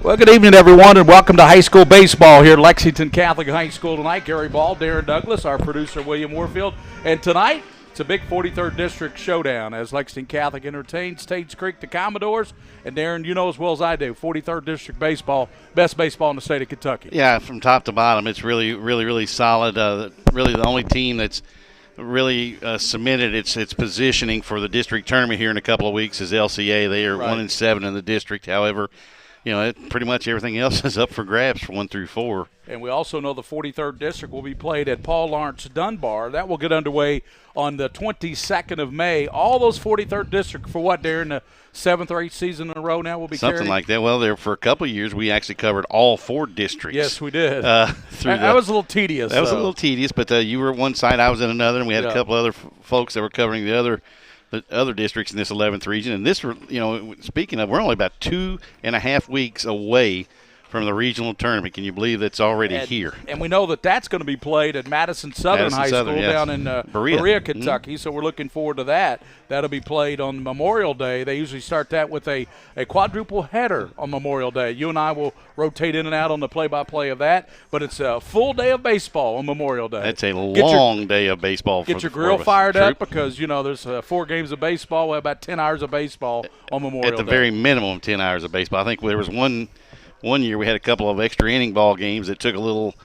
Well, good evening, everyone, and welcome to high school baseball here at Lexington Catholic High School tonight. Gary Ball, Darren Douglas, our producer, William Warfield. And tonight, it's a big 43rd District showdown as Lexington Catholic entertains Tates Creek, the Commodores. And, Darren, you know as well as I do, 43rd District baseball, best baseball in the state of Kentucky. Yeah, from top to bottom, it's really solid. Really the only team that's really cemented its positioning for the district tournament here in a couple of weeks is LCA. They are 1-7 in the district. However, pretty much everything else is up for grabs for 1 through 4. And we also know the 43rd District will be played at Paul Lawrence Dunbar. That will get underway on the 22nd of May. All those 43rd District for what, Darren? The 7th or 8th season in a row now will be something carried? Like that. Well, there for a couple of years we actually covered all 4 districts. Yes, we did. That was a little tedious. That was a little tedious, but you were at one side, I was in another, and we had a couple other folks that were covering the other districts in this 11th region. And this, speaking of, we're only about 2.5 weeks away from the regional tournament. Can you believe that's already here? And we know that that's going to be played at Madison Southern High School down in Berea, Kentucky. Mm-hmm. So we're looking forward to that. That'll be played on Memorial Day. They usually start that with a quadruple header on Memorial Day. You and I will rotate in and out on the play-by-play of that. But it's a full day of baseball on Memorial Day. That's a long day of baseball. Get your grill fired up because, there's 4 games of baseball. We have about 10 hours of baseball on Memorial Day. At the very minimum, 10 hours of baseball. I think there was one year we had a couple of extra inning ball games that took a little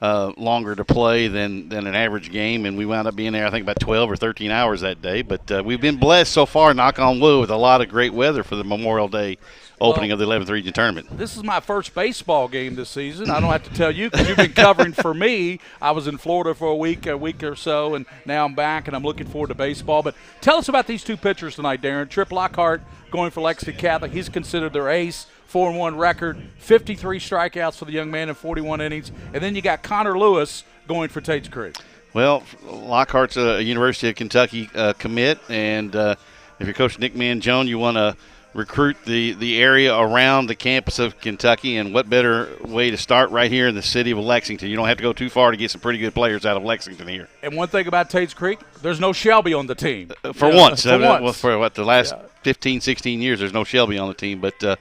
longer to play than an average game, and we wound up being there, I think, about 12 or 13 hours that day. But we've been blessed so far, knock on wood, with a lot of great weather for the Memorial Day opening of the 11th Region Tournament. This is my first baseball game this season. I don't have to tell you because you've been covering for me. I was in Florida for a week or so, and now I'm back, and I'm looking forward to baseball. But tell us about these 2 pitchers tonight, Darren. Trip Lockhart going for Lexington Catholic. He's considered their ace. 4-1 record, 53 strikeouts for the young man in 41 innings. And then you got Connor Lewis going for Tates Creek. Well, Lockhart's a University of Kentucky commit, and if you're Coach Nick Mangione, you want to recruit the area around the campus of Kentucky, and what better way to start right here in the city of Lexington. You don't have to go too far to get some pretty good players out of Lexington here. And one thing about Tates Creek, there's no Shelby on the team. For once. For the last 15, 16 years, there's no Shelby on the team, but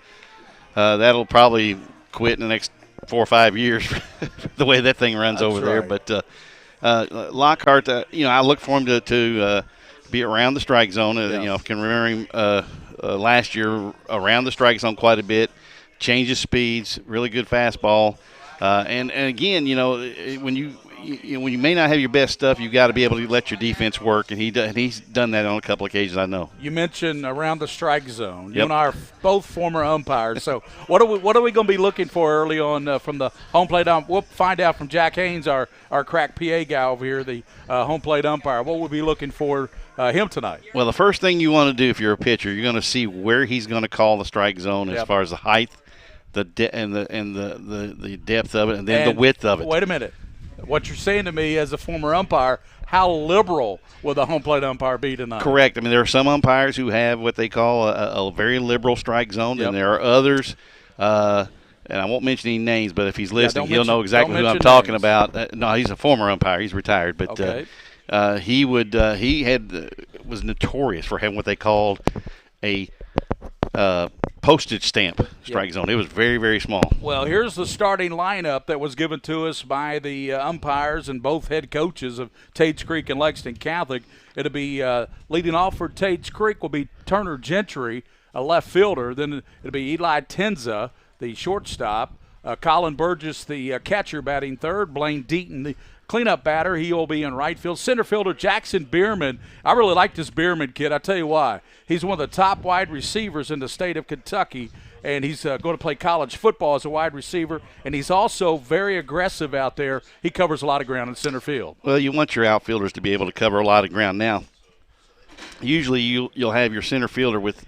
that'll probably quit in the next 4 or 5 years the way that thing runs over there. But Lockhart, I look for him to be around the strike zone. I can remember him last year around the strike zone quite a bit, changes speeds, really good fastball. And again, when you may not have your best stuff, you've got to be able to let your defense work, and he's done that on a couple occasions, I know. You mentioned around the strike zone. You and I are both former umpires. So what are we going to be looking for early on from the home plate ump? We'll find out from Jack Haynes, our crack PA guy over here, the home plate umpire. What we'll be looking for him tonight? Well, the first thing you want to do if you're a pitcher, you're going to see where he's going to call the strike zone as far as the height, the depth of it, and then the width of it. Wait a minute. What you're saying to me as a former umpire, how liberal will the home plate umpire be tonight? Correct. I mean, there are some umpires who have what they call a very liberal strike zone, and there are others, and I won't mention any names, but if he's listening, he'll know exactly who I'm talking about. No, he's a former umpire. He's retired, but he was notorious for having what they called a postage stamp strike zone. It was very, very small. Well, here's the starting lineup that was given to us by the umpires and both head coaches of Tates Creek and Lexington Catholic. It'll be leading off for Tates Creek will be Turner Gentry, a left fielder. Then it'll be Eli Tenza, the shortstop. Colin Burgess, the catcher, batting third. Blaine Deaton, the cleanup batter. He will be in right field. Center fielder Jackson Bierman. I really like this Bierman kid. I tell you why. He's one of the top wide receivers in the state of Kentucky, and he's going to play college football as a wide receiver, and he's also very aggressive out there. He covers a lot of ground in center field. Well, you want your outfielders to be able to cover a lot of ground. Now, usually you'll have your center fielder with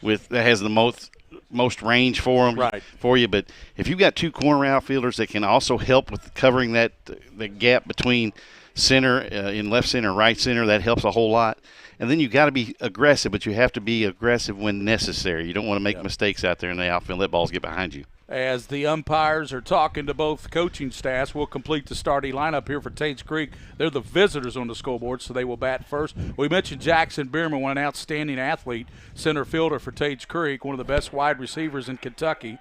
that has the most range for them, for you. But if you've got 2 corner outfielders that can also help with covering the gap between center, in left center and right center, that helps a whole lot. And then you've got to be aggressive, but you have to be aggressive when necessary. You don't want to make mistakes out there in the outfield. Let balls get behind you. as the umpires are talking to both coaching staffs. We'll complete the starting lineup here for Tates Creek. They're the visitors on the scoreboard, so they will bat first. We mentioned Jackson Bierman, an outstanding athlete, center fielder for Tates Creek, one of the best wide receivers in Kentucky.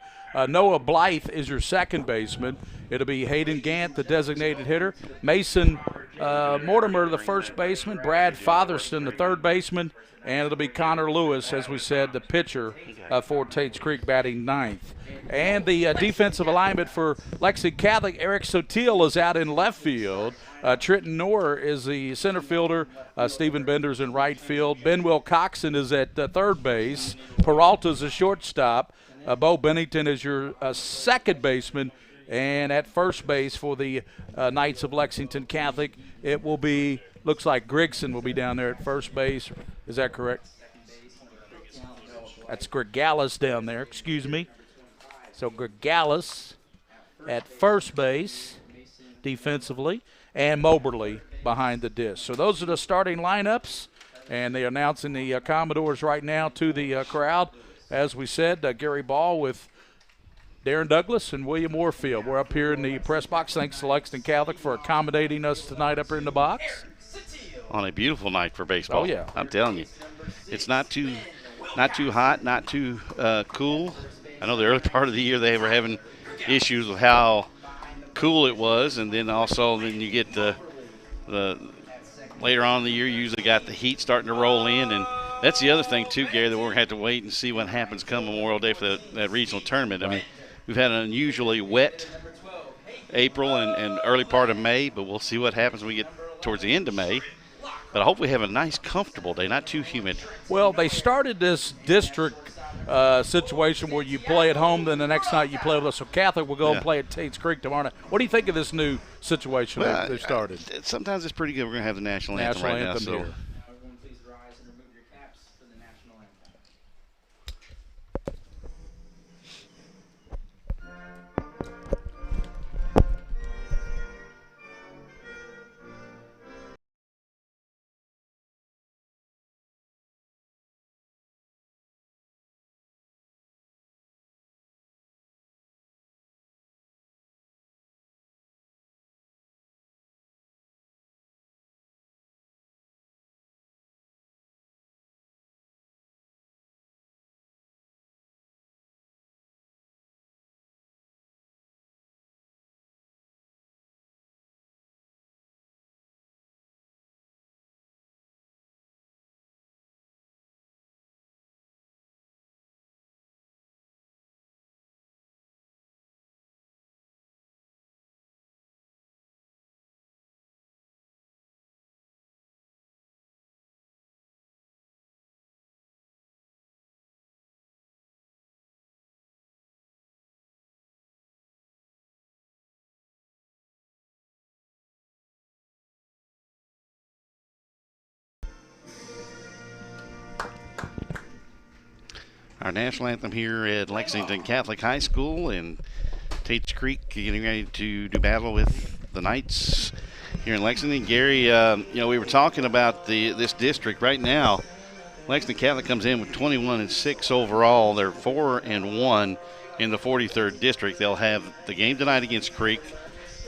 Noah Blythe is your second baseman. It'll be Hayden Gant, the designated hitter. Mason Mortimer, the first baseman. Brad Fotherston, the third baseman. And it'll be Connor Lewis, as we said, the pitcher for Tates Creek, batting ninth. And the defensive alignment for Lexington Catholic, Eric Sotil is out in left field. Trenton Noor is the center fielder. Stephen Bender's in right field. Ben Wilcoxon is at third base. Peralta's a shortstop. Bo Bennington is your second baseman. And at first base for the Knights of Lexington Catholic, it will be, looks like Grigson will be down there at first base. Is that correct? That's Grigalis down there, excuse me. So Grigalis at first base defensively, and Moberly behind the disc. So those are the starting lineups, and they're announcing the Commodores right now to the crowd. As we said, Gary Ball with Darren Douglas and William Warfield. We're up here in the press box. Thanks to Lexington Catholic for accommodating us tonight up here in the box. On a beautiful night for baseball. Oh, yeah. I'm telling you. It's not too hot, not too cool. I know the early part of the year they were having issues with how cool it was, and then you get the later on in the year, you usually got the heat starting to roll in, and that's the other thing too, Gary, that we're going to have to wait and see what happens come Memorial Day for that regional tournament. I mean, we've had an unusually wet April and early part of May, but we'll see what happens when we get towards the end of May. But I hope we have a nice, comfortable day, not too humid. Well, they started this district situation where you play at home, then the next night you play with us. So Catholic will go and play at Tates Creek tomorrow night. What do you think of this new situation they've started? Sometimes it's pretty good. We're going to have the national anthem right now. So. Here. Everyone please rise and remove your caps for the national anthem. Our national anthem here at Lexington Catholic High School, and Tates Creek getting ready to do battle with the Knights here in Lexington. Gary, we were talking about this district right now. Lexington Catholic comes in with 21-6 overall. They're 4-1 in the 43rd district. They'll have the game tonight against Creek,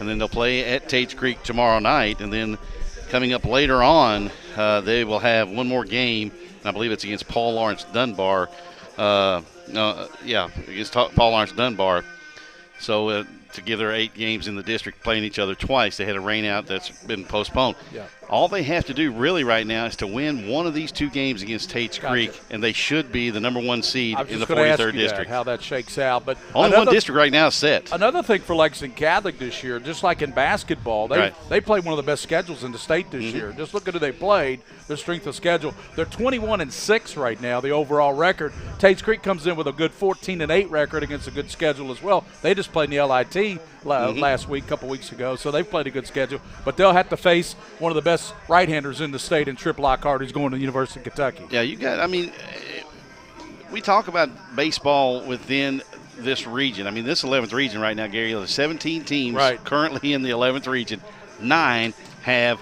and then they'll play at Tates Creek tomorrow night. And then coming up later on, they will have one more game, and I believe it's against Paul Lawrence Dunbar. Against Paul Lawrence Dunbar. So together 8 games in the district, playing each other twice. They had a rain out that's been postponed. Yeah. All they have to do really right now is to win one of these 2 games against Tates Creek, and they should be the number 1 seed in the 43rd district. How that shakes out, but only one district right now is set. Another thing for Lexington Catholic this year, just like in basketball, they played one of the best schedules in the state this year. Just look at who they played, their strength of schedule. They're 21-6 right now, the overall record. Tates Creek comes in with a good 14-8 record against a good schedule as well. They just played in the LIT last week, a couple weeks ago, so they've played a good schedule. But they'll have to face one of the best right-handers in the state in Trip Lockhart, who's going to the University of Kentucky. Yeah, we talk about baseball within this region. This 11th region right now, Gary, there's 17 teams currently in the 11th region. 9 have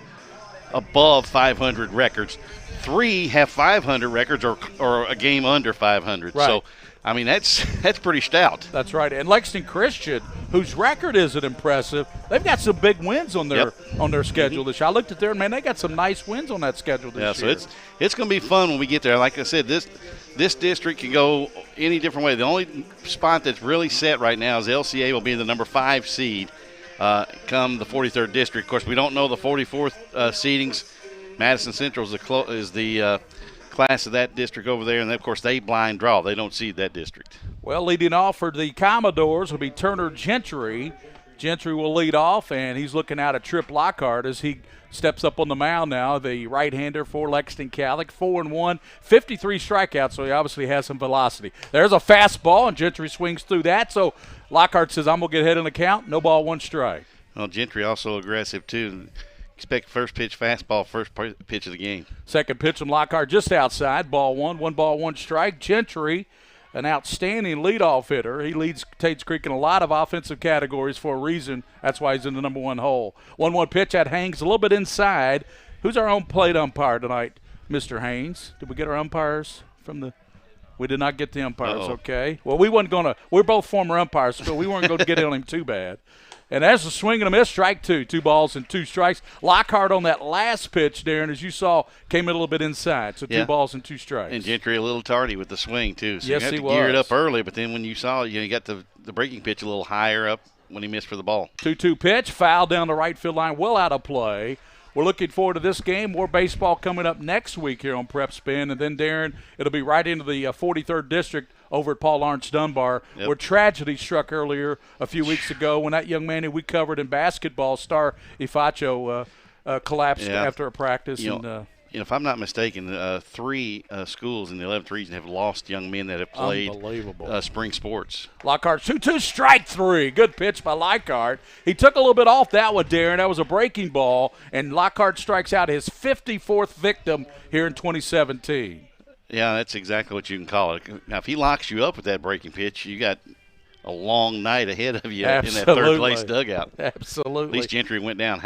above 500 records. 3 have 500 records or a game under 500. Right. So I mean, that's pretty stout. That's right. And Lexington Christian, whose record isn't impressive, they've got some big wins on their schedule this year. I looked at there, man, they got some nice wins on that schedule this year. So it's going to be fun when we get there. Like I said, this district can go any different way. The only spot that's really set right now is LCA will be the number 5 seed come the 43rd district. Of course, we don't know the 44th seedings. Madison Central is the class of that district over there, and of course they blind draw. They don't seed that district. Well, leading off for the Commodores will be Turner Gentry. Gentry will lead off, and he's looking out at Trip Lockhart as he steps up on the mound now, the right-hander for Lexington Catholic. 4-1, 53 strikeouts, so he obviously has some velocity. There's a fastball, and Gentry swings through that, so Lockhart says, I'm going to get ahead in the count. No ball, 1 strike. Well, Gentry also aggressive, too. Expect first pitch fastball, first pitch of the game. Second pitch from Lockhart just outside. Ball 1, 1 ball, 1 strike. Gentry, an outstanding leadoff hitter. He leads Tates Creek in a lot of offensive categories for a reason. That's why he's in the number 1 hole. 1-1 pitch that hangs a little bit inside. Who's our home plate umpire tonight, Mr. Haynes? Did we get our umpires from the – we did not get the umpires, okay. Well, we wasn't going to – we're both former umpires, so we weren't going to get in on him too bad. And that's a swing and a miss, strike 2. 2 balls and 2 strikes. Lockhart on that last pitch, Darren, as you saw, came in a little bit inside. So 2 balls and 2 strikes. And Gentry a little tardy with the swing, too. So yes, you have to gear it up early, but then when you saw you got the breaking pitch a little higher up when he missed for the ball. 2-2 pitch, foul down the right field line, well out of play. We're looking forward to this game. More baseball coming up next week here on PrepSpin. And then, Darren, it'll be right into the 43rd District over at Paul Lawrence Dunbar, where tragedy struck earlier a few weeks ago when that young man who we covered in basketball, Star Ifacho, collapsed after a practice. If I'm not mistaken, 3 schools in the 11th region have lost young men that have played spring sports. Lockhart, 2-2, strike 3. Good pitch by Lockhart. He took a little bit off that one, Darren. That was a breaking ball, and Lockhart strikes out his 54th victim here in 2017. Yeah, that's exactly what you can call it. Now, if he locks you up with that breaking pitch, you got a long night ahead of you in that third-place dugout. Absolutely. At least Gentry went down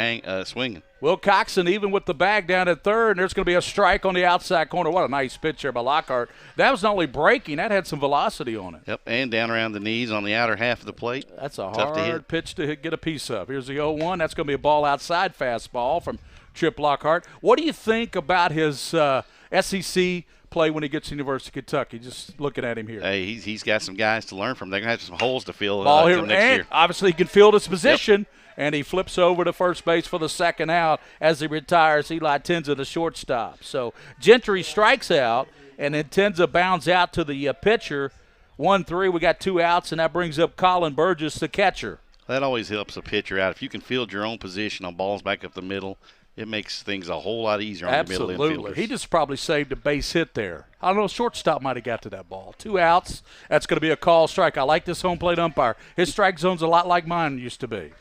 swinging. Will Coxon even with the bag down at third, and there's going to be a strike on the outside corner. What a nice pitch there by Lockhart. That was not only breaking, that had some velocity on it. Yep, and down around the knees on the outer half of the plate. That's a hard pitch to get a piece of. Here's the 0-1. That's going to be a ball outside fastball from Trip Lockhart. What do you think about his SEC play when he gets to University of Kentucky? Just looking at him here. Hey, he's got some guys to learn from. They're going to have some holes to fill ball here, next year. Obviously, he can field his position, and he flips over to first base for the second out as he retires Eli Tenza, the shortstop. So Gentry strikes out, and then Tenza bounds out to the pitcher. 1-3, we got 2 outs, and that brings up Colin Burgess, the catcher. That always helps a pitcher out. If you can field your own position on balls back up the middle, it makes things a whole lot easier on the middle infielders. Absolutely. He just probably saved a base hit there. I don't know, shortstop might have got to that ball. 2 outs. That's going to be a call strike. I like this home plate umpire. His strike zone's a lot like mine used to be.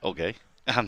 Okay. Well,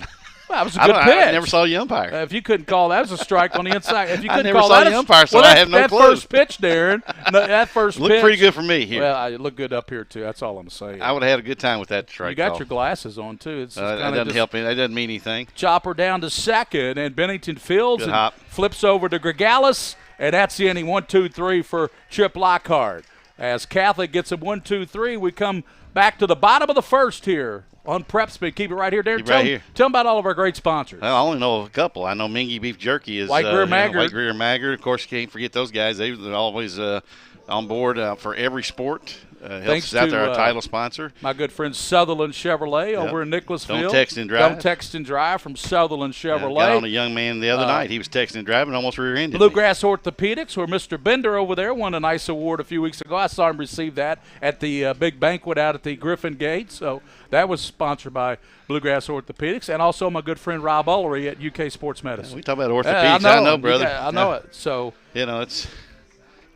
that was a good pitch. I never saw you umpire. If you couldn't call that, was a strike on the inside. If you couldn't I never call saw that, you umpire, so well, I have no clue. That first pitch, Darren, that first looked pitch. pretty good for me here. Well, it looked good up here, too. That's all I'm saying. I would have had a good time with that strike You got call. your glasses on, too. That doesn't help me. That doesn't mean anything. Chopper down to second, and Bennington fields good and hop. Flips over to Gregalis, and that's the inning. 1-2-3 for Chip Lockhart. As Catholic gets a 1-2-3, we come back to the bottom of the first here on PrepSpin. Keep it right here, Darren. Tell them about all of our great sponsors. Well, I only know a couple. I know Mingy Beef Jerky is White Greer Maggard. White Greer Maggard. Of course, you can't forget those guys. They're always on board for every sport. Helps us out there, our title sponsor. My good friend Sutherland Chevrolet over in Nicholasville. Don't text and drive. Don't text and drive from Sutherland Chevrolet. Got on a young man the other night. He was texting and driving, almost rear-ended Bluegrass Orthopedics, where Mr. Bender over there won a nice award a few weeks ago. I saw him receive that at the big banquet out at the Griffin Gate. So that was sponsored by Bluegrass Orthopedics, and also my good friend Rob Ullery at UK Sports Medicine. We talk about orthopedics. I know, brother. I know it. So it's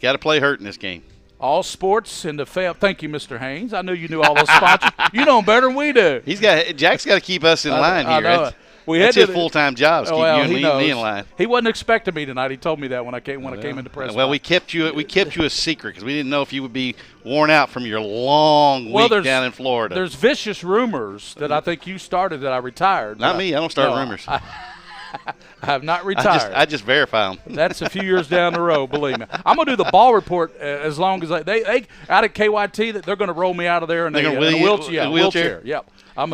got to play hurt in this game. All sports in the thank you, Mr. Haynes. I knew you knew all those sponsors. You know them better than we do. Jack's got to keep us in line here. I know it. That's his full-time job, is keep you and me in line. He wasn't expecting me tonight. He told me that when I came into press. Well, we kept you a secret because we didn't know if you would be worn out from your long week down in Florida. There's vicious rumors that I think you started that I retired. Not me. I don't start rumors. I have not retired. I just verify them. That's a few years down the road, believe me. I'm going to do the ball report as long as they out at KYT, that they're going to roll me out of there in a wheelchair. Yep. I'm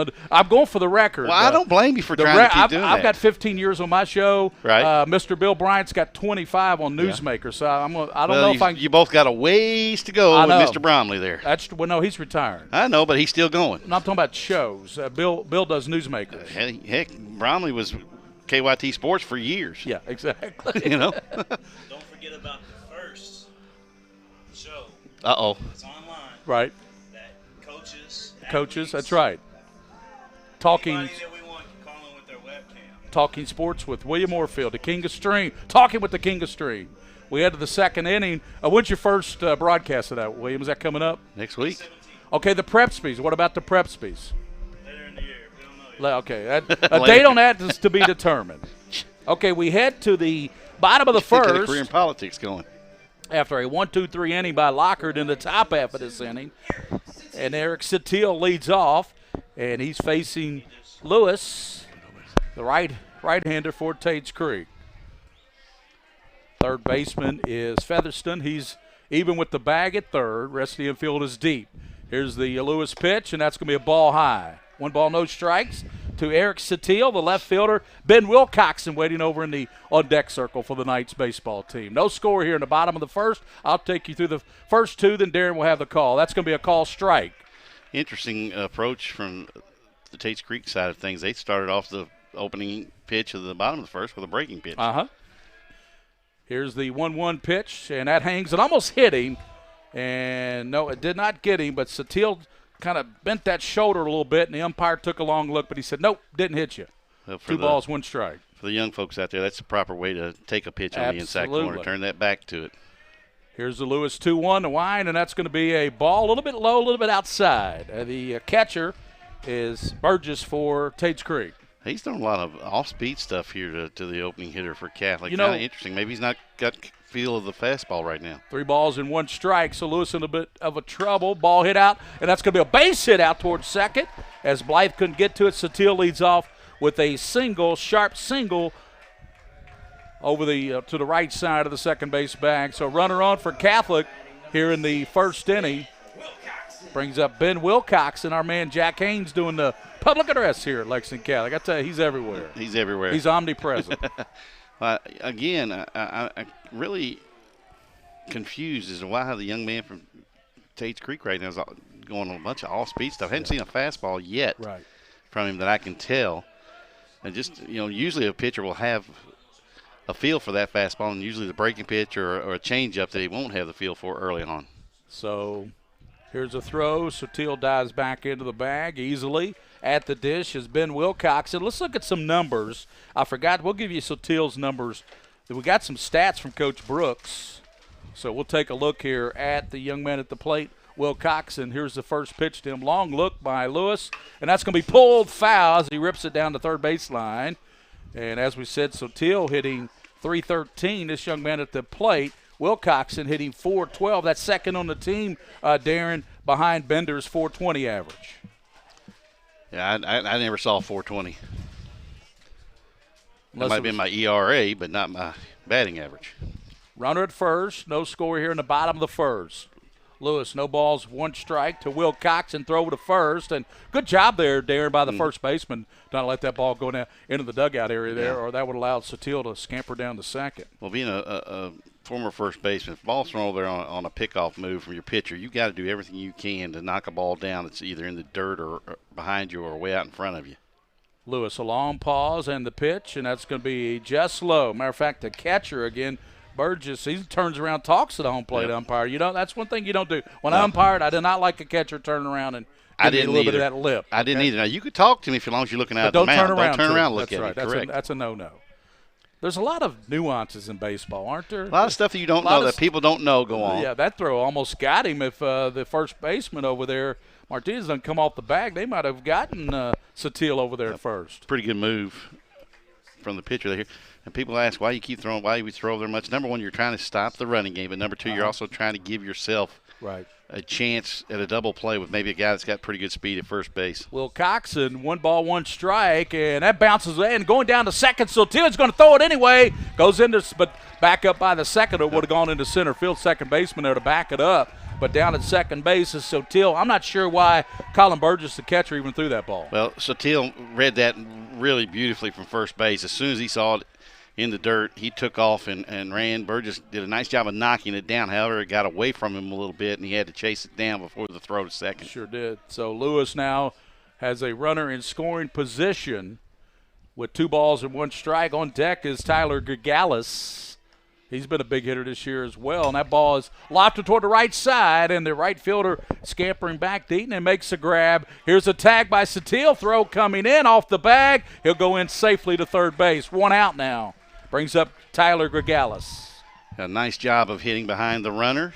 going for the record. Well, I don't blame you for trying to keep doing that. I've got 15 years on my show. Right. Mr. Bill Bryant's got 25 on Newsmaker, so I don't know if I can. You both got a ways to go with Mr. Bromley there. No, he's retired. I know, but he's still going. I'm not talking about shows. Bill does Newsmakers. Heck, Bromley was KYT Sports for years. Yeah, exactly. You know. Don't forget about the first show. Uh-oh. It's online. Right. That coaches. That's right. Talking Anybody that we want can call in with their webcam. Talking sports with William Orfield, the King of Stream. Talking with the King of Stream. We head to the second inning. When's your first broadcast of that, William? Is that coming up? Next week. 17. Okay, the PrepSpin. What about the PrepSpin? Later in the year. We don't know yet. Okay, a date on that is to be determined. Okay, we head to the bottom of the Get a first. career in politics going. After a 1-2-3 inning by Lockhart in the top half of this inning. And Eric Satil leads off, and he's facing Lewis, the right-hander for Tates Creek. Third baseman is Featherston. He's even with the bag at third. Rest of the infield is deep. Here's the Lewis pitch, and that's going to be a ball high. 1 ball, no strikes to Eric Satil, the left fielder. Ben Wilcoxon waiting over in the on-deck circle for the Knights baseball team. No score here in the bottom of the first. I'll take you through the first two, then Darren will have the call. That's going to be a call strike. Interesting approach from the Tates Creek side of things. They started off the opening pitch of the bottom of the first with a breaking pitch. Uh-huh. Here's the 1-1 pitch, and that hangs. It almost hit him. And, no, it did not get him, but Satil kind of bent that shoulder a little bit, and the umpire took a long look, but he said, nope, didn't hit you. Well, 2 balls, 1 strike. For the young folks out there, that's the proper way to take a pitch on the inside corner, turn that back to it. Here's the Lewis 2-1 to wind, and that's going to be a ball a little bit low, a little bit outside. The catcher is Burgess for Tates Creek. He's done a lot of off-speed stuff here to the opening hitter for Catholic. Kind of interesting. Maybe he's not got feel of the fastball right now. 3 balls and 1 strike, so Lewis in a bit of a trouble. Ball hit out, and that's going to be a base hit out towards second. As Blythe couldn't get to it, Satil leads off with a sharp single over the to the right side of the second base bag. So runner on for Catholic here in the first inning. Brings up Ben Wilcox, and our man Jack Haynes doing the public address here at Lexington Catholic. I tell you, he's everywhere. He's everywhere. He's omnipresent. Again, I'm really confused as to why the young man from Tates Creek right now is going on a bunch of off-speed stuff. I haven't seen a fastball yet from him that I can tell. And just, usually a pitcher will have a feel for that fastball, and usually the breaking pitch or a changeup that he won't have the feel for early on. So here's a throw. Satil dives back into the bag easily. At the dish is Ben Wilcoxon. Let's look at some numbers. I forgot. We'll give you Satil's numbers. We got some stats from Coach Brooks. So we'll take a look here at the young man at the plate, Wilcoxon. Here's the first pitch to him. Long look by Lewis. And that's going to be pulled foul as he rips it down the third baseline. And as we said, Satil hitting .313. This young man at the plate, Wilcoxon, hitting .412. That's second on the team, Darren, behind Bender's .420 average. Yeah, I never saw 420. That might have been my ERA, but not my batting average. Runner at first. No score here in the bottom of the first. Lewis, no balls, 1 strike to Wilcoxon, throw to first. And good job there, Darren, by the first baseman. Not let that ball go down into the dugout area there, or that would allow Satil to scamper down to second. Well, being a former first baseman, if the ball's thrown over there on a pickoff move from your pitcher, you got to do everything you can to knock a ball down that's either in the dirt or behind you or way out in front of you. Lewis, a long pause and the pitch, and that's going to be just low. Matter of fact, the catcher again, Burgess, he turns around, talks to the home plate umpire. That's one thing you don't do. When I umpired, I did not like a catcher turning around and give me a little bit of that lip. I didn't either. Now, you could talk to me as long as you're looking out at the mound. Don't turn around and look at me. Correct. That's a no-no. There's a lot of nuances in baseball, aren't there? A lot of stuff that you don't know, that people don't know, go on. Yeah, that throw almost got him. If the first baseman over there, Martinez, doesn't come off the bag, they might have gotten Satil over there first. Pretty good move. from the pitcher there. And people ask why you keep throwing, why you throw there much. Number one, you're trying to stop the running game, but number two, you're also trying to give yourself a chance at a double play with maybe a guy that's got pretty good speed at first base. Will Coxon, 1 ball, 1 strike, and that bounces in, going down to second. Sotil's going to throw it anyway. Goes into, but back up by the second. It would have gone into center field. Second baseman there to back it up. But down at second base is Sotil. I'm not sure why Colin Burgess, the catcher, even threw that ball. Well, Sotil read that really beautifully from first base. As soon as he saw it in the dirt, he took off and ran. Burgess did a nice job of knocking it down. However, it got away from him a little bit, and he had to chase it down before the throw to second. Sure did. So Lewis now has a runner in scoring position with 2 balls and 1 strike. On deck is Tyler Gregalis. He's been a big hitter this year as well, and that ball is lofted toward the right side, and the right fielder scampering back to Eaton and makes a grab. Here's a tag by Sotil. Throw coming in off the bag. He'll go in safely to third base. 1 out now. Brings up Tyler Gregalis. A nice job of hitting behind the runner.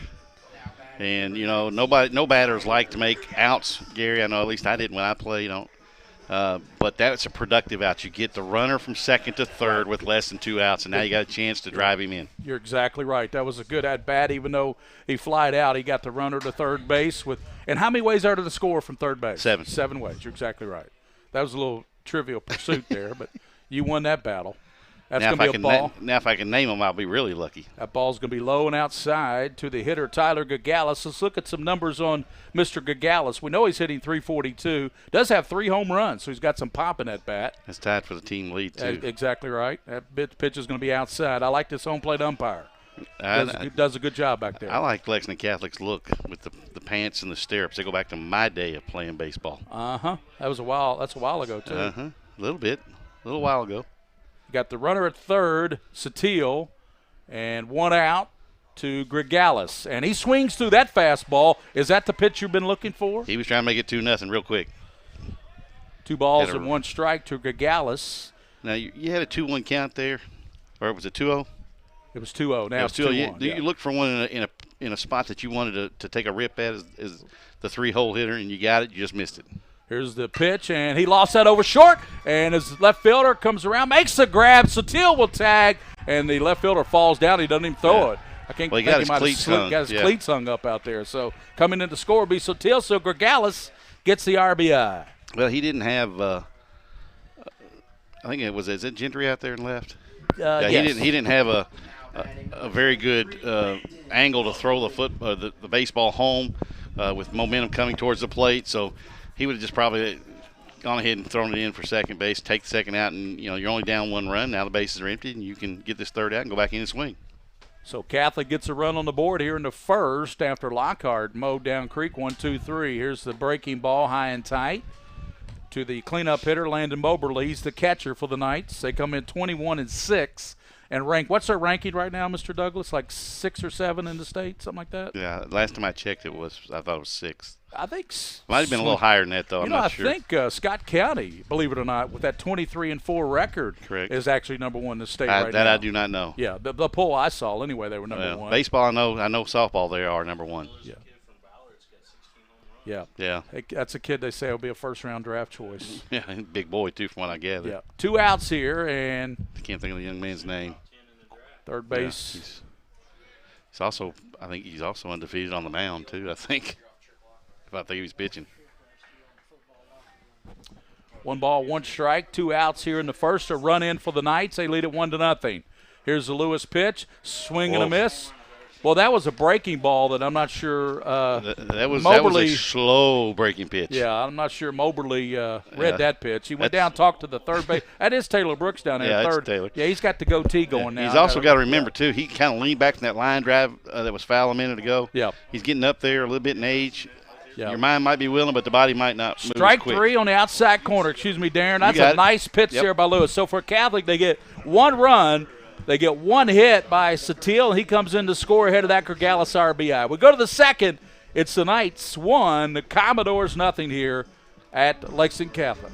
And, you know, no batters like to make outs, Gary. I know at least I didn't when I played. But that's a productive out. You get the runner from second to third with less than 2 outs, and now you got a chance to drive him in. You're exactly right. That was a good at-bat. Even though he flied out, he got the runner to third base. And how many ways are there to score from third base? 7. 7 ways. You're exactly right. That was a little trivial pursuit there, but you won that battle. That's going to be a ball. Now, if I can name them, I'll be really lucky. That ball's going to be low and outside to the hitter, Tyler Gregalis. Let's look at some numbers on Mr. Gregalis. We know he's hitting .342. Does have 3 home runs, so he's got some pop in that bat. That's tied for the team lead, too. Exactly right. That pitch is going to be outside. I like this home plate umpire. He does a good job back there. I like Lexington Catholic's look with the pants and the stirrups. They go back to my day of playing baseball. That's a while ago, too. A little while ago. Got the runner at third, Sotil, and 1 out to Gregalis. And he swings through that fastball. Is that the pitch you've been looking for? He was trying to make it 2-0 real quick. 2 balls and 1 strike to Gregalis. Now, you had a 2-1 count there, or was it 2-0? It was 2-0. Now it's 2-1. You look for one in a spot that you wanted to take a rip at as the 3-hole hitter, and you got it. You just missed it. Here's the pitch, and he lost that over short, and his left fielder comes around, makes the grab. Sotil will tag, and the left fielder falls down. He doesn't even throw it. I can't think he might have got his cleats hung up out there. So coming in to score will be Sotil, so Gregalis gets the RBI. Well, he didn't have I think is it Gentry out there and left? Yes. He didn't have a very good angle to throw the baseball home with momentum coming towards the plate, so he would have just probably gone ahead and thrown it in for second base, take the second out, and you're only down 1 run. Now the bases are empty, and you can get this third out and go back in and swing. So Catholic gets a run on the board here in the first after Lockhart mowed down Creek 1-2-3. Here's the breaking ball high and tight to the cleanup hitter, Landon Moberly. He's the catcher for the Knights. They come in 21-6 and rank. What's their ranking right now, Mr. Douglas? Like 6 or 7 in the state, something like that? Yeah, last time I checked I thought it was 6. I think might have been a little higher than that, though. I'm not sure. I think Scott County, believe it or not, with that 23-4 record, is actually number 1 in the state right now. That I do not know. Yeah, the poll I saw anyway, they were number 1. Baseball, I know softball, they are number 1. Yeah. Yeah. Yeah. That's a kid they say will be a first-round draft choice. Yeah, big boy, too, from what I gather. Yeah. 2 outs here, and I can't think of the young man's name. Third base. Yeah, I think he's also undefeated on the mound, too, I think. If I think he was pitching. 1 ball, 1 strike, 2 outs here in the first. A run in for the Knights. They lead it 1-0. Here's the Lewis pitch. Swing and a miss. Well, that was a breaking ball that I'm not sure. That was Moberly, a slow breaking pitch. Yeah, I'm not sure Moberly read that pitch. He went down, talked to the third base. That is Taylor Brooks down there at third. Taylor. Yeah, he's got the goatee going now. He's also got to remember, too, he kind of leaned back from that line drive that was foul a minute ago. Yeah. He's getting up there a little bit in age. Yeah. Your mind might be willing, but the body might not move Strike quick. 3 on the outside corner. Excuse me, Darren. That's a nice pitch there by Lewis. So for Catholic, they get 1 run. They get 1 hit by Sotil. He comes in to score ahead of that Gregalis RBI. We go to the second. It's the Knights 1, the Commodores nothing here at Lexington Catholic.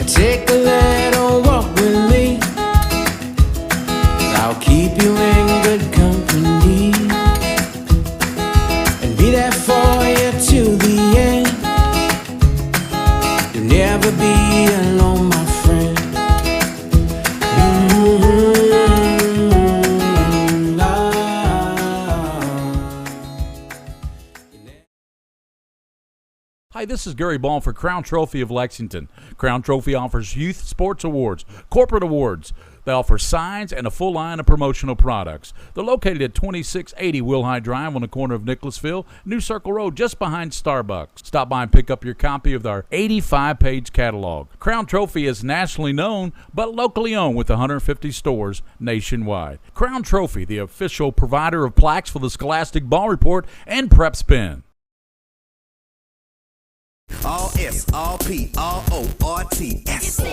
Take a little walk with me. I'll keep you in good company and be there for you to the end. Hi, this is Gary Ball for Crown Trophy of Lexington. Crown Trophy offers youth sports awards, corporate awards. They offer signs and a full line of promotional products. They're located at 2680 Wilhite Drive on the corner of Nicholasville, New Circle Road, just behind Starbucks. Stop by and pick up your copy of our 85-page catalog. Crown Trophy is nationally known, but locally owned with 150 stores nationwide. Crown Trophy, the official provider of plaques for the Scholastic Ball Report and PrepSpin. All S, all P, all O, R T, S. Pick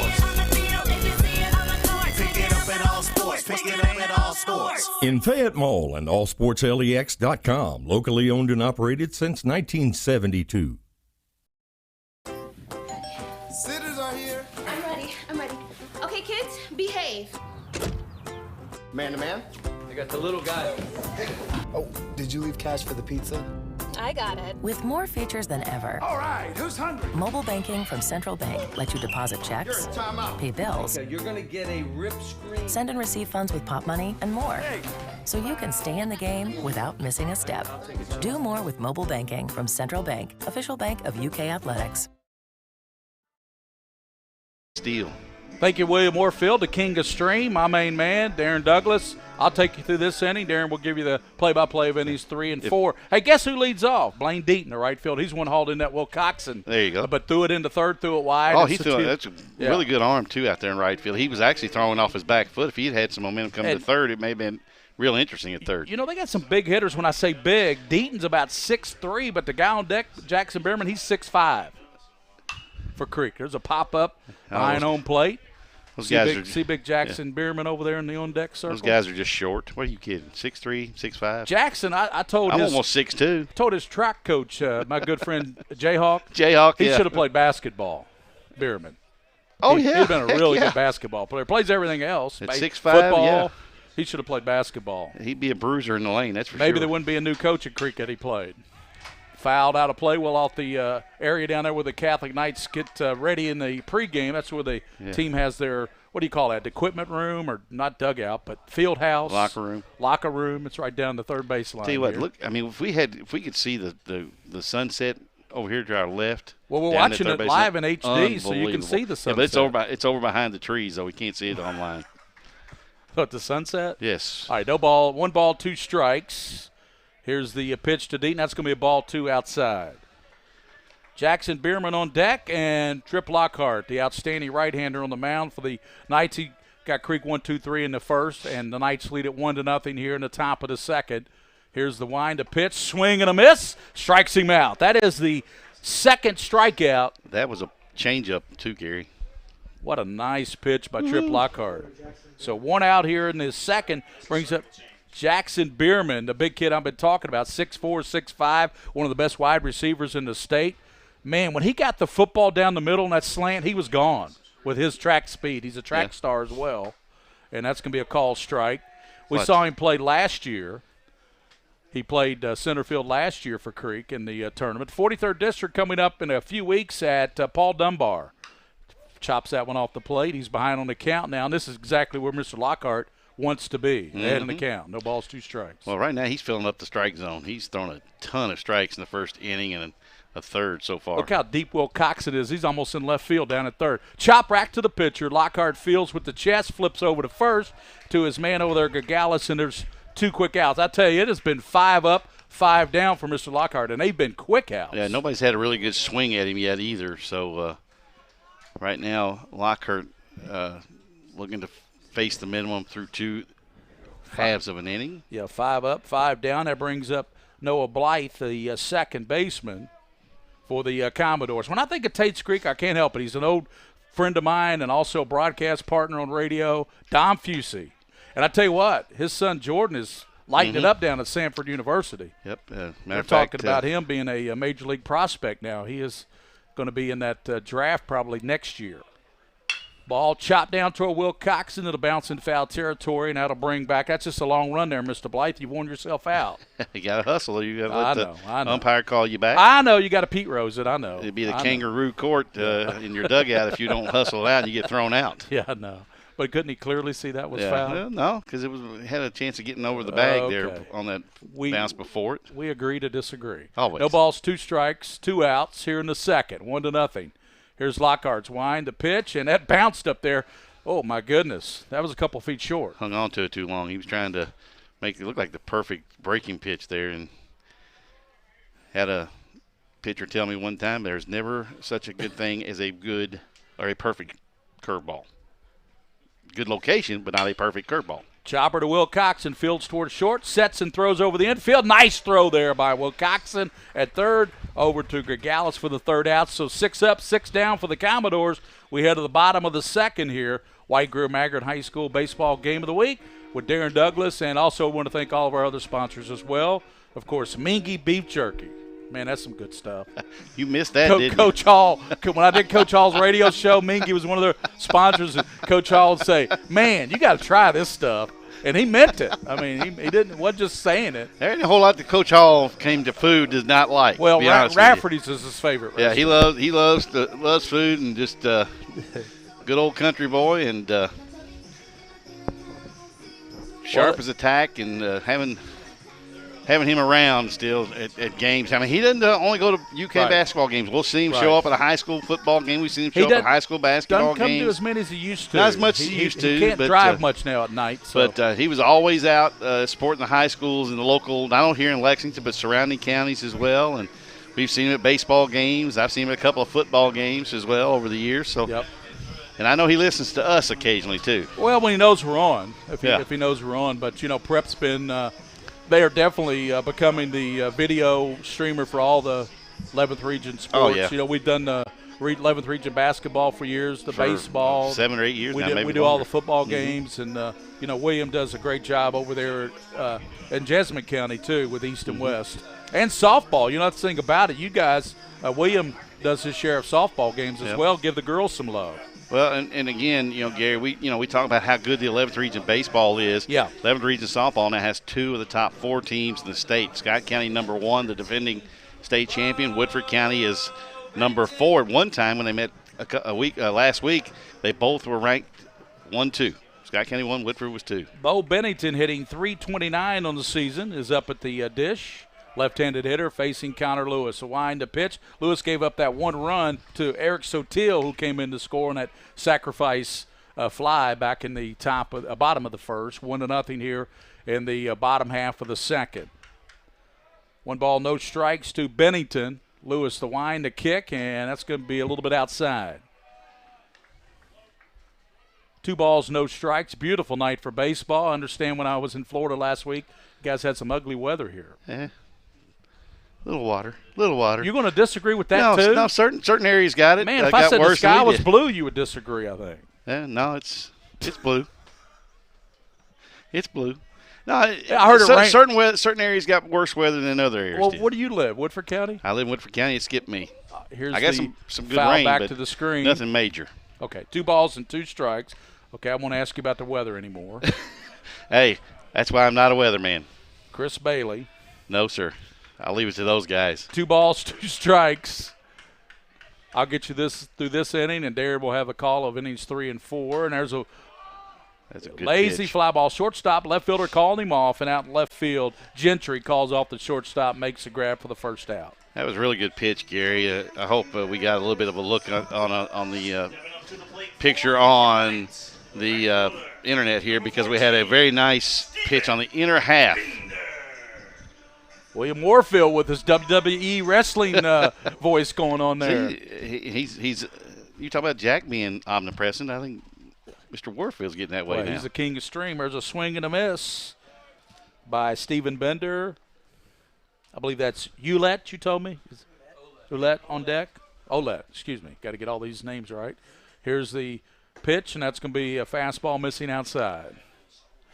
it up at all sports. Pick it up at all sports. In Fayette Mall and allsportslex.com, locally owned and operated since 1972. Sitters are here. I'm ready. Okay, kids, behave. Man to man. I got the little guy. Oh, did you leave cash for the pizza? I got it. With more features than ever, All right, who's hungry? mobile banking from Central Bank lets you deposit checks, Time out. pay bills, You're gonna get a rip screen. send and receive funds with Pop Money, and more. So you can stay in the game without missing a step. Do more with mobile banking from Central Bank, official bank of UK Athletics. Steal. Thank you, William Warfield, the king of stream. My main man, Darren Douglas. I'll take you through this inning. Darren will give you the play-by-play of innings 3 and 4. Hey, guess who leads off? Blaine Deaton, the right field. He's one hauled in that Will Coxon. There you go. But threw it into third, threw it wide. Oh, It's he a threw two- it. That's a really good arm, too, out there in right field. He was actually throwing off his back foot. If he had had some momentum coming to third, it may have been real interesting at third. You know, they got some big hitters. When I say big, Deaton's about 6'3", but the guy on deck, Jackson Bierman, he's 6'5". For Creek. There's a pop-up behind home plate. Those guys are See big Jackson Bierman over there in the on-deck circle? Those guys are just short. What are you kidding? 6'3", 6'5"? Jackson, I told I'm his almost 6'2". told his track coach, my good friend Jayhawk, Jayhawk, he yeah. should have played basketball, Bierman. Oh, He'd yeah. been a Heck, really yeah. good basketball player. Plays everything else. At Play 6'5", football. yeah. He should have played basketball. He'd be a bruiser in the lane, that's for Maybe sure. there wouldn't be a new coach at Creek that he played. Fouled out of play. Well, off the area down there where the Catholic Knights get ready in the pregame. That's where the team has their, what do you call that, the equipment room, or not dugout, but field house. Locker room. Locker room. It's right down the third baseline. Tell you what, here. look, I mean, if we could see the sunset over here to our left. Well, we're down watching that third it baseline, live in HD, so you can see the Yeah, but sunset. it's over behind the trees, though. We can't see it online. But the sunset? Yes. All right, no ball. 1 ball, 2 strikes. Here's the pitch to Deaton. That's going to be a ball 2 outside. Jackson Bierman on deck, and Trip Lockhart, the outstanding right-hander on the mound for the Knights. He got Creek 1-2-3 in the first, and the Knights lead it 1-0 here in the top of the second. Here's the wind to pitch, swing and a miss, strikes him out. That is the second strikeout. That was a changeup, too, Gary. What a nice pitch by Trip Lockhart. So 1 out here in the second, brings up Jackson Bierman, the big kid I've been talking about, 6'4", 6'5", one of the best wide receivers in the state. Man, when he got the football down the middle in that slant, he was gone with his track speed. He's a track star as well, and that's going to be a call strike. We saw him play last year. He played center field last year for Creek in the tournament. 43rd District coming up in a few weeks at Paul Dunbar. Chops that one off the plate. He's behind on the count now, and this is exactly where Mr. Lockhart wants to be, ahead in the count. No balls, 2 strikes. Well, right now he's filling up the strike zone. He's thrown a ton of strikes in the first inning and a third so far. Look how deep Will Coxon is. He's almost in left field down at third. Chop rack to the pitcher. Lockhart fields with the chest, flips over to first to his man over there, Gagalis, and there's 2 quick outs. I tell you, it has been 5 up, 5 down for Mr. Lockhart, and they've been quick outs. Yeah, nobody's had a really good swing at him yet either. So right now, Lockhart looking to face the minimum through 2 halves of an inning. Yeah, 5 up, 5 down. That brings up Noah Blythe, the second baseman for the Commodores. When I think of Tates Creek, I can't help it. He's an old friend of mine and also a broadcast partner on radio, Dom Fusey. And I tell you what, his son Jordan is lighting it up down at Samford University. Yep. Matter They're of fact, talking about him being a major league prospect now. He is going to be in that draft probably next year. Ball chopped down toward Will Coxon. It'll bounce in foul territory, and that'll bring back. That's just a long run there, Mr. Blythe. You've worn yourself out. You got to hustle. You got to let I know. the umpire call you back. I know you got to Pete Rose it. I know. It'd be the kangaroo court in your dugout if you don't hustle it out and you get thrown out. Yeah, I know. But couldn't he clearly see that was foul? Well, no, because it had a chance of getting over the bag there on that bounce before it. We agree to disagree. Always. No balls, 2 strikes, 2 outs here in the second, 1-0. Here's Lockhart's wind, the pitch, and that bounced up there. Oh, my goodness. That was a couple feet short. Hung on to it too long. He was trying to make it look like the perfect breaking pitch there, and had a pitcher tell me one time there's never such a good thing as a good or a perfect curveball. Good location, but not a perfect curveball. Chopper to Wilcoxon, fields towards short, sets and throws over the infield. Nice throw there by Wilcoxon at third. Over to Gregalis for the third out. So 6 up, 6 down for the Commodores. We head to the bottom of the second here. White Greer Maggard High School Baseball Game of the Week with Darren Douglas, and also want to thank all of our other sponsors as well. Of course, Mingy Beef Jerky. Man, that's some good stuff. You missed that, didn't Coach Hall, when I did Coach Hall's radio show, Mingy was one of their sponsors, and Coach Hall would say, man, you got to try this stuff. And he meant it. I mean, he wasn't just saying it. There ain't a whole lot that Coach Hall came to food does not like. Well, Rafferty's is his favorite restaurant. Yeah, he loves food and just good old country boy and sharp as a tack and having him around still at games. I mean, he doesn't only go to UK basketball games. We'll see him show up at a high school football game. We've seen him show up at high school basketball games. Doesn't come games. to as many as he used to. Not as much as he used to. He can't drive much now at night. So. But he was always out supporting the high schools in the local, not only here in Lexington, but surrounding counties as well. And we've seen him at baseball games. I've seen him at a couple of football games as well over the years. So. Yep. And I know he listens to us occasionally too. Well, when he knows we're on, if he knows we're on. But, PrepSpin they are definitely becoming the video streamer for all the 11th region sports. Oh, yeah. We've done 11th region basketball for years, the baseball. 7 or 8 years we now, do all the football games. And, William does a great job over there in Jessamine County, too, with East and West. And softball. That's the thing about it. You guys, William does his share of softball games as well. Give the girls some love. Well, and again, Gary, we talk about how good the 11th region baseball is. Yeah. 11th region softball now has 2 of the top 4 teams in the state. Scott County number 1, the defending state champion. Woodford County is number 4. At one time when they met last week, they both were ranked 1-2. Scott County 1, Woodford was 2. Bo Bennington hitting .329 on the season is up at the dish. Left-handed hitter facing Connor Lewis. A wind to pitch. Lewis gave up that 1 run to Eric Sotil, who came in to score on that sacrifice fly back in the bottom of the first. 1-0 here in the bottom half of the second. 1 ball, no strikes to Bennington. Lewis the wind, the kick, and that's going to be a little bit outside. 2 balls, no strikes. Beautiful night for baseball. I understand when I was in Florida last week, you guys had some ugly weather here. Yeah. Little water. You're going to disagree with that too? No, certain areas got it. Man, if I said the sky was blue, you would disagree, I think. Yeah, no, it's blue. It's blue. No, I heard certain areas got worse weather than other areas. Well, did. where do you live? Woodford County? I live in Woodford County. It skipped me. I got some good foul rain, back but to the screen. Nothing major. Okay, 2 balls and 2 strikes. Okay, I won't ask you about the weather anymore. Hey, that's why I'm not a weatherman. Chris Bailey. No, sir. I'll leave it to those guys. 2 balls, 2 strikes. I'll get you through this inning, and Darren will have a call of innings 3 and 4. And there's that's a good lazy pitch. fly ball. Shortstop, left fielder calling him off, and out in left field, Gentry calls off the shortstop, makes the grab for the first out. That was a really good pitch, Gary. I hope we got a little bit of a look on the picture on the internet here, because we had a very nice pitch on the inner half. William Warfield with his WWE wrestling voice going on there. He's you talk about Jack being omnipresent. I think Mr. Warfield's getting that way now. He's the king of stream. There's a swing and a miss by Stephen Bender. I believe that's Ouellette, you told me? Ouellette on deck? Ouellette, excuse me. Got to get all these names right. Here's the pitch, and that's going to be a fastball missing outside.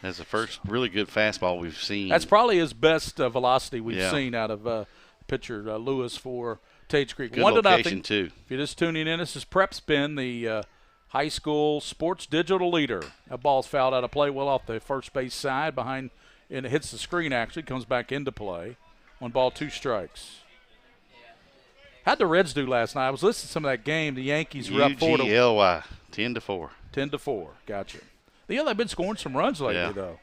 That's the first really good fastball we've seen. That's probably his best velocity we've seen out of pitcher Lewis for Tates Creek. Good 1-0. location, too. If you're just tuning in, this is PrepSpin, the high school sports digital leader. That ball's fouled out of play well off the first base side behind, and it hits the screen actually, comes back into play. 1 ball, 2 strikes. How'd the Reds do last night? I was listening to some of that game. The Yankees were up 4-1. UGLY, 10-4. 10-4. Gotcha. They've been scoring some runs lately, though.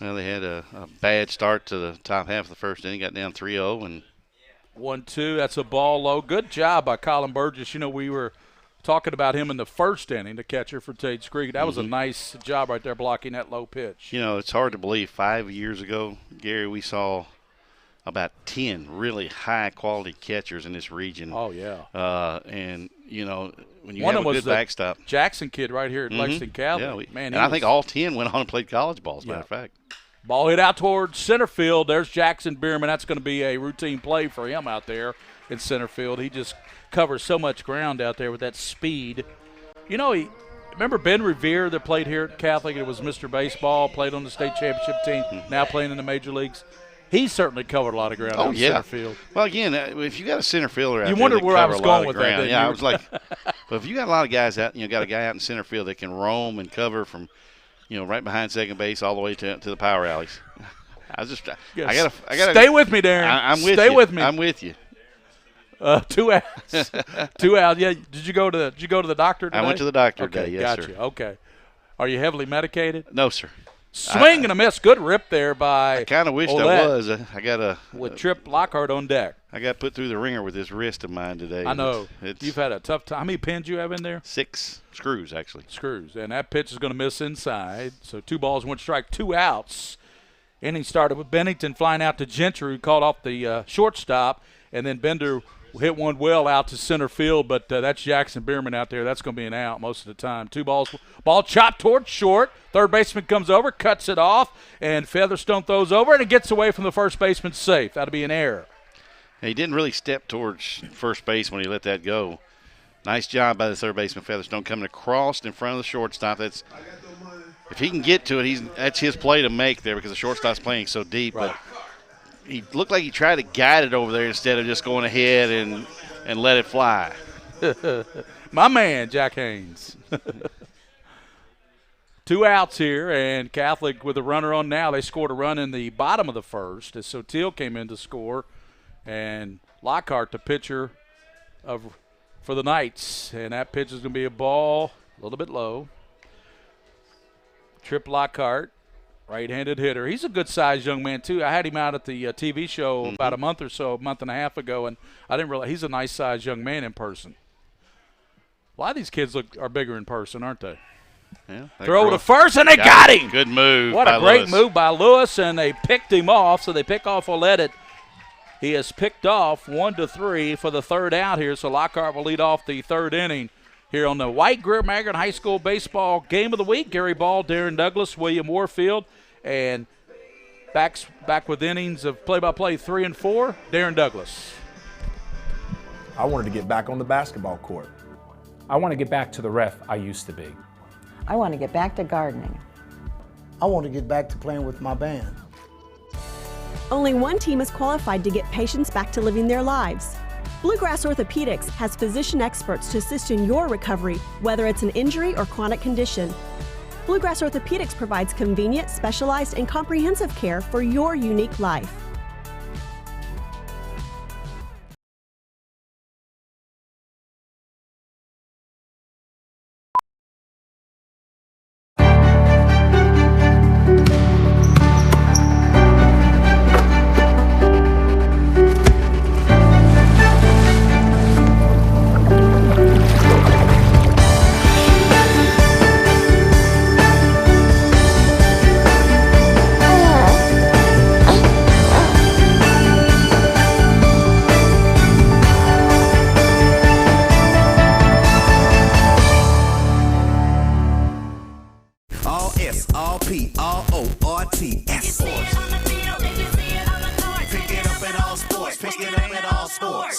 Well, they had a bad start to the top half of the first inning, got down 3-0. And 1-2, that's a ball low. Good job by Colin Burgess. You know, we were talking about him in the first inning, the catcher for Tates Creek. That was a nice job right there blocking that low pitch. You know, it's hard to believe 5 years ago, Gary, we saw about 10 really high-quality catchers in this region. Oh, yeah. And, you know, when you One have of a them good was backstop. the Jackson kid right here at Lexington Catholic. Yeah, and I think all 10 went on and played college ball, as a matter of fact. Ball hit out towards center field. There's Jackson Bierman. That's going to be a routine play for him out there in center field. He just covers so much ground out there with that speed. You know, remember Ben Revere that played here at Catholic? It was Mr. Baseball, played on the state championship team, now playing in the major leagues. He certainly covered a lot of ground out in center field. Well, again, if you got a center fielder out there, you wondered where I was going with that. Yeah, I was like, but if you got a lot of guys out, got a guy out in center field that can roam and cover from, right behind second base all the way to the power alleys. I gotta stay with me, Darren. I'm with you. Stay with me. I'm with you. 2 outs. 2 outs. Yeah. Did you go to the doctor today? I went to the doctor today. today. Yes, gotcha. sir. Okay. Are you heavily medicated? No, sir. Swing and a miss. Good rip there by I kind of wished Olette I was. I got with Trip Lockhart on deck. I got put through the ringer with this wrist of mine today. I know. You've had a tough time. How many pins you have in there? 6 screws, actually. Screws. And that pitch is going to miss inside. So 2 balls, 1 strike, 2 outs. Inning started with Bennington flying out to Gentry, who called off the shortstop. And then Bender hit one well out to center field, but that's Jackson Bierman out there. That's going to be an out most of the time. 2 balls, ball chopped towards short. Third baseman comes over, cuts it off, and Featherstone throws over, and it gets away from the first baseman safe. That'll be an error. He didn't really step towards first base when he let that go. Nice job by the third baseman Featherstone coming across in front of the shortstop. If he can get to it, that's his play to make there because the shortstop's playing so deep. Right. But he looked like he tried to guide it over there instead of just going ahead and let it fly. My man, Jack Haynes. 2 outs here, and Catholic with a runner on now. They scored a run in the bottom of the first as Sotil came in to score. And Lockhart, the pitcher for the Knights. And that pitch is going to be a ball, a little bit low. Trip Lockhart, right-handed hitter. He's a good-sized young man, too. I had him out at the TV show about a month and a half ago, and I didn't realize he's a nice-sized young man in person. A lot of these kids are bigger in person, aren't they? Yeah, throw to first, and they got him. Good move. What a great move by Lewis, and they picked him off. So they pick off Olette. He has picked off 1-3 for the third out here. So Lockhart will lead off the third inning here on the White Greer Maggard High School Baseball Game of the Week. Gary Ball, Darren Douglas, William Warfield, and back with innings of play-by-play 3 and 4, Darren Douglas. I wanted to get back on the basketball court. I want to get back to the ref I used to be. I want to get back to gardening. I want to get back to playing with my band. Only one team is qualified to get patients back to living their lives. Bluegrass Orthopedics has physician experts to assist in your recovery, whether it's an injury or chronic condition. Bluegrass Orthopedics provides convenient, specialized, and comprehensive care for your unique life.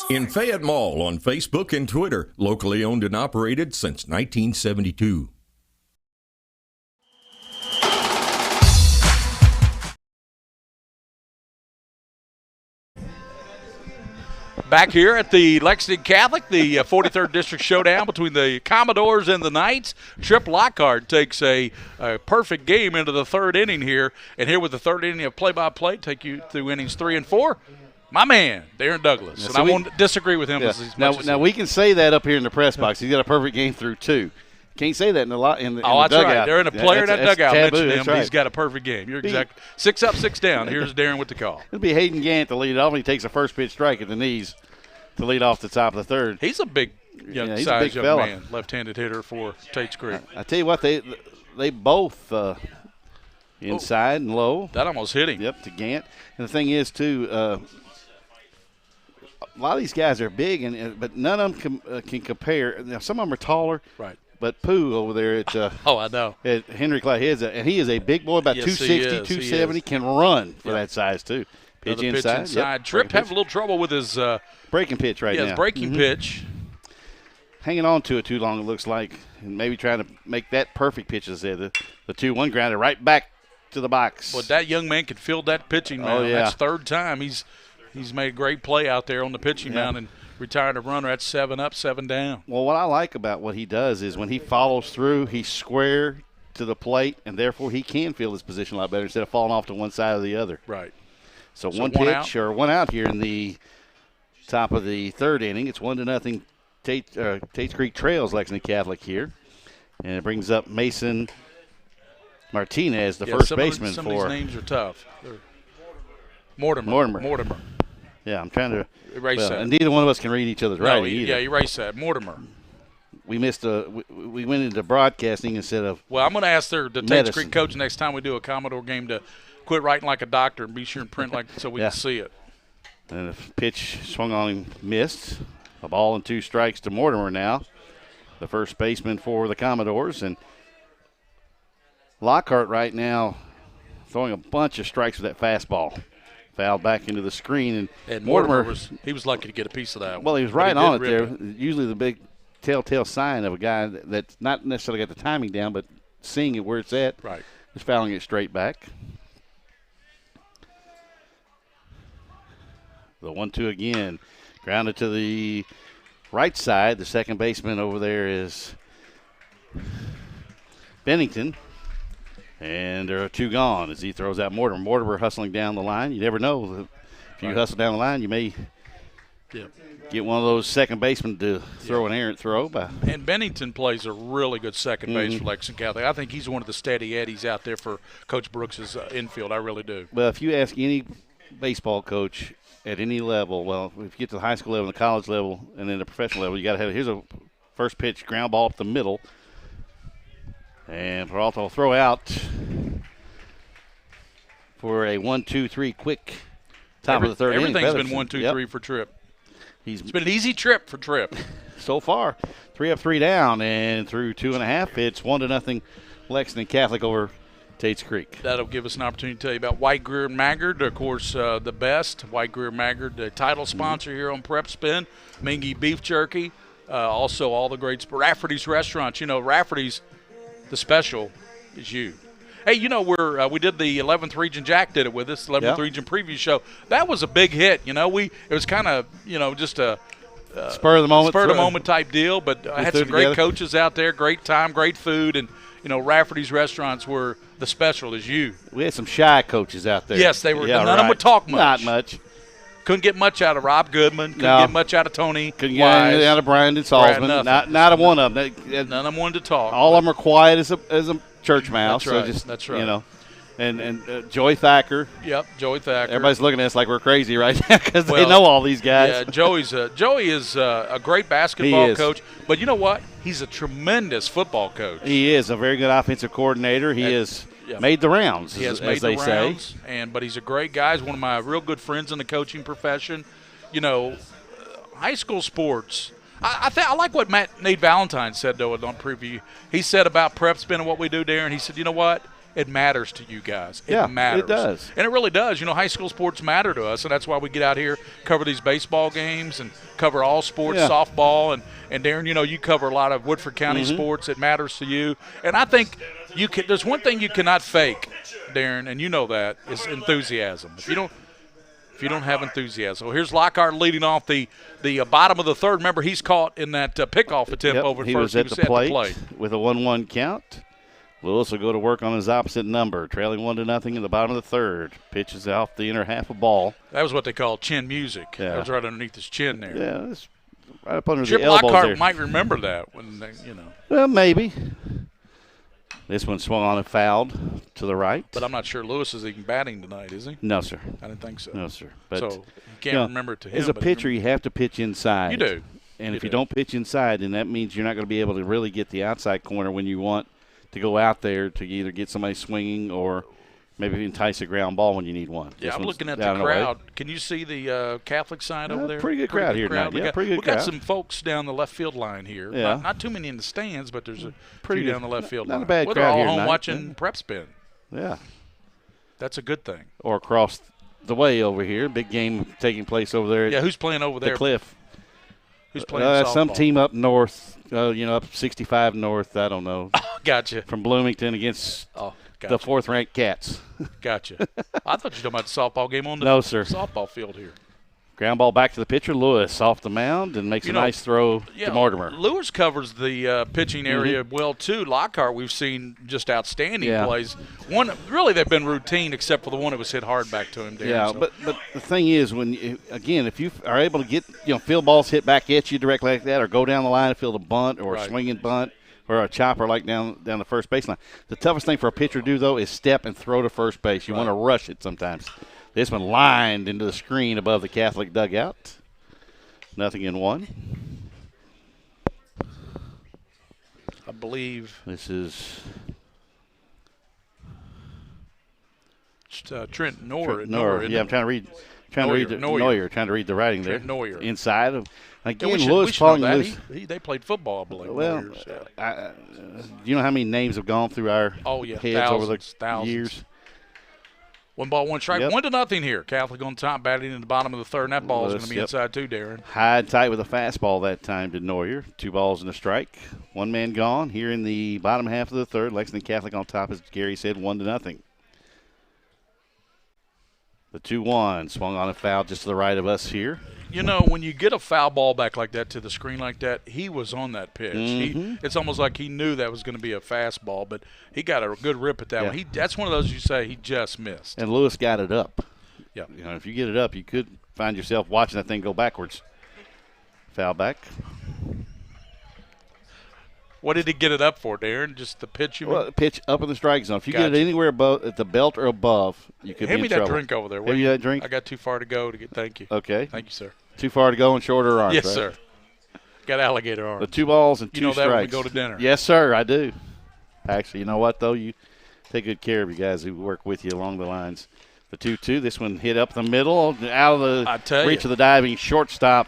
In Fayette Mall on Facebook and Twitter, locally owned and operated since 1972. Back here at the Lexington Catholic, the 43rd District Showdown between the Commodores and the Knights. Trip Lockhart takes a perfect game into the third inning here. And here with the third inning of play-by-play, take you through innings 3 and 4. My man, Darren Douglas. Yeah, and so I won't disagree with him. Yeah. Now we can say that up here in the press box. He's got a perfect game through 2. Can't say that in the that's dugout. right. They're in a player in that dugout. Taboo. Mention him. That's right. He's got a perfect game. You're exactly 6 up, 6 down. Here's Darren with the call. It'll be Hayden Gant to lead it off. He takes a first pitch strike at the knees to lead off the top of the third. He's a big, he's a big young fella. man, left-handed hitter for Tates Creek. I tell you what, they both inside and low. That almost hit him. Yep, to Gant. And the thing is, too, a lot of these guys are big, but none of them can compare. Now, some of them are taller. Right. But Pooh over there at I know. At Henry Clay, and he is a big boy, about 260, 270, can run for that size too. Pitch inside. Yep. Tripp having a little trouble with his breaking pitch now. His breaking pitch. Hanging on to it too long, it looks like, and maybe trying to make that perfect pitch. As the 2-1 grounder right back to the box. Well, that young man can field that pitching mound. Oh, yeah. That's third time he's made a great play out there on the pitching mound and retired a runner. That's 7 up, 7 down. Well, what I like about what he does is when he follows through, he's square to the plate, and therefore he can field his position a lot better instead of falling off to one side or the other. Right. So one pitch or one out here in the top of the third inning. It's 1-0. Tates Creek trails Lexington Catholic here, and it brings up Mason Martinez, the first baseman. Some of these names are tough. Mortimer. Yeah, I'm trying to erase that. And neither one of us can read each other's writing either. Yeah, erase that. Mortimer. We missed we went into broadcasting instead of. Well, I'm going to ask the Tates Creek coach next time we do a Commodore game to quit writing like a doctor and be sure and print like so we can see it. And the pitch swung on him, missed. A ball and 2 strikes to Mortimer now, the first baseman for the Commodores. And Lockhart right now throwing a bunch of strikes with that fastball. Fouled back into the screen. And Mortimer was lucky to get a piece of that one. Well, he was right on it there. Usually the big telltale sign of a guy that's not necessarily got the timing down, but seeing it where it's at. Right. Just fouling it straight back. The 1-2 again. Grounded to the right side. The second baseman over there is Bennington. And there are 2 gone as he throws out Mortimer. Mortimer hustling down the line. You never know. If you hustle down the line, you may get one of those second basemen to throw an errant throw. And Bennington plays a really good second base for Lexington Catholic. I think he's one of the steady Eddies out there for Coach Brooks' infield. I really do. Well, if you ask any baseball coach at any level, well, if you get to the high school level, the college level, and then the professional level, you got to have here's a first pitch ground ball up the middle. And Peralta will throw out for a 1-2-3 quick top of the third inning. Everything's been 1-2-3 for Tripp. It's been an easy trip for Tripp. So far, 3 up, 3 down, and through 2.5, it's 1-0 Lexington Catholic over Tates Creek. That'll give us an opportunity to tell you about White Greer and Maggard. Of course, the best. White Greer Maggard, the title sponsor here on PrepSpin. Mingy Beef Jerky. Also, all the great Rafferty's restaurants. You know, Rafferty's, the special is you. Hey, you know, we did the 11th Region. Jack did it with us, 11th Region preview show. That was a big hit. You know, it was kind of, just a spur of the moment type deal. But I had some great coaches out there, great time, great food, and Rafferty's restaurants were the special is you. We had some shy coaches out there. Yes, they were. None of them would talk much. Not much. Couldn't get much out of Rob Goodman. Couldn't get much out of Tony. Couldn't get anything out of Brandon Salzman. Not a one of them. None of them wanted to talk. All of them are quiet as a church mouse. That's right. So just, that's right. And Joey Thacker. Yep, Joey Thacker. Everybody's looking at us like we're crazy right now because they know all these guys. Yeah, Joey is a great basketball coach, but you know what? He's a tremendous football coach. He is a very good offensive coordinator. He has made the rounds, he has made the rounds, but he's a great guy. He's one of my real good friends in the coaching profession. High school sports. I like what Nate Valentine said, though, on preview. He said about PrepSpin and what we do there, and he said, you know what? It matters to you guys. It matters. It does. And it really does. High school sports matter to us, and that's why we get out here, cover these baseball games, and cover all sports, softball. And Darren, you cover a lot of Woodford County sports. It matters to you. And I think there's one thing you cannot fake, Darren, and you know that, is enthusiasm. If you don't have enthusiasm. Well, here's Lockhart leading off the bottom of the third. Remember, he's caught in that pickoff attempt over at first. He was at the plate with a 1-1 count. Lewis will go to work on his opposite number, trailing 1-0 in the bottom of the third. Pitches off the inner half of ball. That was what they call chin music. Yeah. That was right underneath his chin there. Yeah, it's right up under Chip the elbows Lockhart there. might remember that when they, Well, maybe. This one swung on and fouled to the right. But I'm not sure Lewis is even batting tonight, is he? No, sir. I didn't think so. No, sir. But, so you can't remember it to him. As a pitcher, you have to pitch inside. You do. And if you don't pitch inside, then that means you're not going to be able to really get the outside corner when you want to go out there to either get somebody swinging or maybe entice a ground ball when you need one. Yeah, I'm looking at the crowd. Can you see the Catholic side over there? Pretty good crowd here tonight. Yeah, pretty good crowd. We got some folks down the left field line here. Yeah. Not too many in the stands, but there's a few down the left field line. Not a bad Well, crowd they're all here home tonight. watching PrepSpin. Yeah. That's a good thing. Or across the way over here. Big game taking place over there. Yeah, who's playing over there? The Cliff. Who's playing softball? Some team up north, up 65 north, I don't know. Gotcha. From Bloomington against the fourth-ranked Cats. Gotcha. I thought you were talking about the softball game on the softball field here. Ground ball back to the pitcher, Lewis, off the mound, and makes a nice throw to Mortimer. Lewis covers the pitching area well, too. Lockhart, we've seen just outstanding plays. Really, they've been routine except for the one that was hit hard back to him. But the thing is, if you are able to get field balls hit back at you directly like that, or go down the line and field a bunt or a swinging bunt or a chopper like down the first baseline, the toughest thing for a pitcher to do, though, is step and throw to first base. You want to rush it sometimes. This one lined into the screen above the Catholic dugout. 0-1. I believe this is Trent Neuer. Yeah, I'm trying to read the writing there. Trent Neuer. Inside of again, yeah, Lewis falling loose. They played football, I believe. Well, you know how many names have gone through our heads over the years. 1 ball, 1 strike. Yep. 1-0 here. Catholic on top, batting in the bottom of the third, and that ball is going to be inside too, Darren. High and tight with a fastball that time to Neuer. 2 balls and a strike. 1 man gone here in the bottom half of the third. Lexington Catholic on top, as Gary said, 1-0. The 2-1 swung on a foul just to the right of us here. When you get a foul ball back like that to the screen like that, he was on that pitch. It's almost like he knew that was going to be a fastball, but he got a good rip at that one. That's one of those you say he just missed. And Lewis got it up. Yeah. If you get it up, you could find yourself watching that thing go backwards. Foul back. What did he get it up for, Darren? Just the pitch you mean? Pitch up in the strike zone. If you get it anywhere above at the belt or above, you could be in trouble. Hand me that drink over there. Have you that drink? I got too far to go to get. Thank you. Okay. Thank you, sir. Too far to go and shorter arms. Yes, right? sir. Got alligator arms. The 2 balls and 2 You know strikes. that when we go to dinner. Yes, sir. I do. Actually, you know what though? You take good care of you guys who work with you along the lines. The 2-2. This one hit up the middle, out of the reach of the diving shortstop.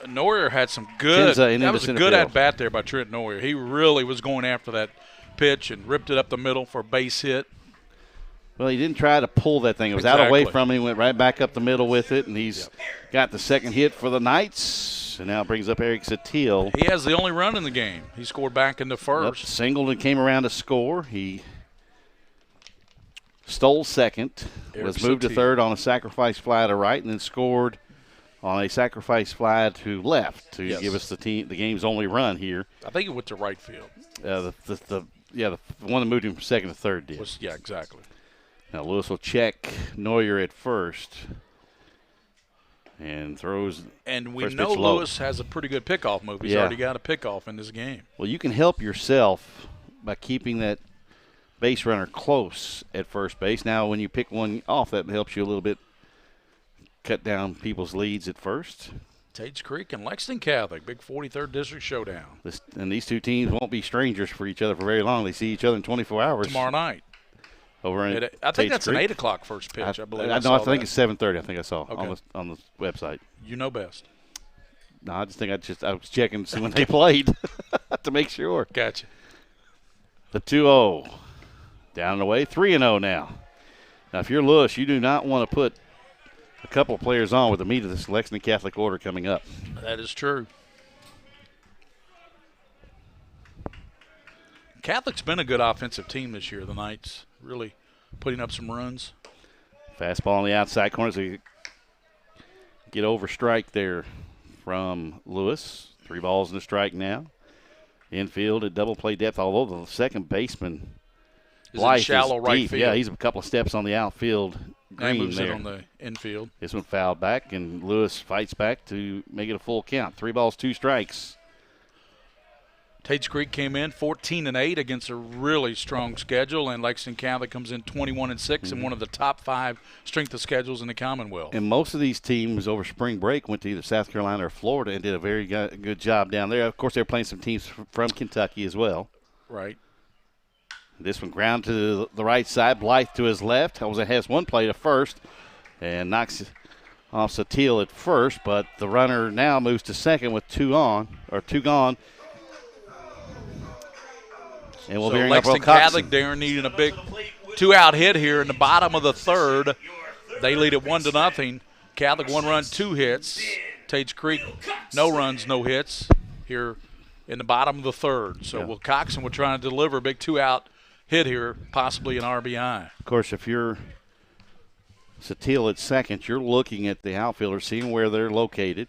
Neuer had some good. That was a good field. at bat there by Trent Neuer. He really was going after that pitch and ripped it up the middle for a base hit. Well, he didn't try to pull that thing. It was out away from him. He went right back up the middle with it, and he's got the second hit for the Knights. And now brings up Eric Satil. He has the only run in the game. He scored back in the first. Singled and came around to score. He stole second, was moved to third on a sacrifice fly to right, and then scored on a sacrifice fly to left to give us the game's only run here. I think it went to right field. The one that moved him from second to third did. Exactly. Now Lewis will check Neuer at first and throws. And we know Lewis has a pretty good pickoff move. He's already got a pickoff in this game. Well, you can help yourself by keeping that base runner close at first base. Now, when you pick one off, that helps you a little bit cut down people's leads at first. Tates Creek and Lexington Catholic, big 43rd District showdown. And these two teams won't be strangers for each other for very long. They see each other in 24 hours. Tomorrow night. Over in I think Tates that's Creek. an 8 o'clock first pitch, I believe. I think it's 7:30. I think I saw okay. on the website. You know best. No, I just think I was checking to see when they played to make sure. Gotcha. The 2-0 down and away, 3-0 now. Now, if you're Lewis, you do not want to put a couple of players on with the meat of this Lexington Catholic order coming up. That is true. Catholic's been a good offensive team this year. The Knights really putting up some runs. Fastball on the outside corner. So you get over strike there from Lewis. 3 balls and a strike now. Infield at double play depth, although the second baseman is in shallow right deep. field. Yeah, he's a couple of steps on the outfield Green moves there. it on the infield. This one fouled back, and Lewis fights back to make it a full count. 3 balls, 2 strikes. Tates Creek came in 14-8 against a really strong schedule, and Lexington Catholic comes in 21-6 and one of the top 5 strength of schedules in the Commonwealth. And most of these teams over spring break went to either South Carolina or Florida and did a very good job down there. Of course, they're playing some teams from Kentucky as well. Right. This one ground to the right side, Blythe to his left. Jose has one play to first and knocks off Satil at first, but the runner now moves to second with 2 gone. And we'll be hearing up Lexington Catholic, Darren, needing a big 2-out hit here in the bottom of the third. They lead it 1-0. Catholic 1 run, 2 hits. Tates Creek, no runs, no hits here in the bottom of the third. So Wilcoxon will try to deliver a big 2-out hit here, possibly an RBI. Of course, if you're Satil at second, you're looking at the outfielder, seeing where they're located.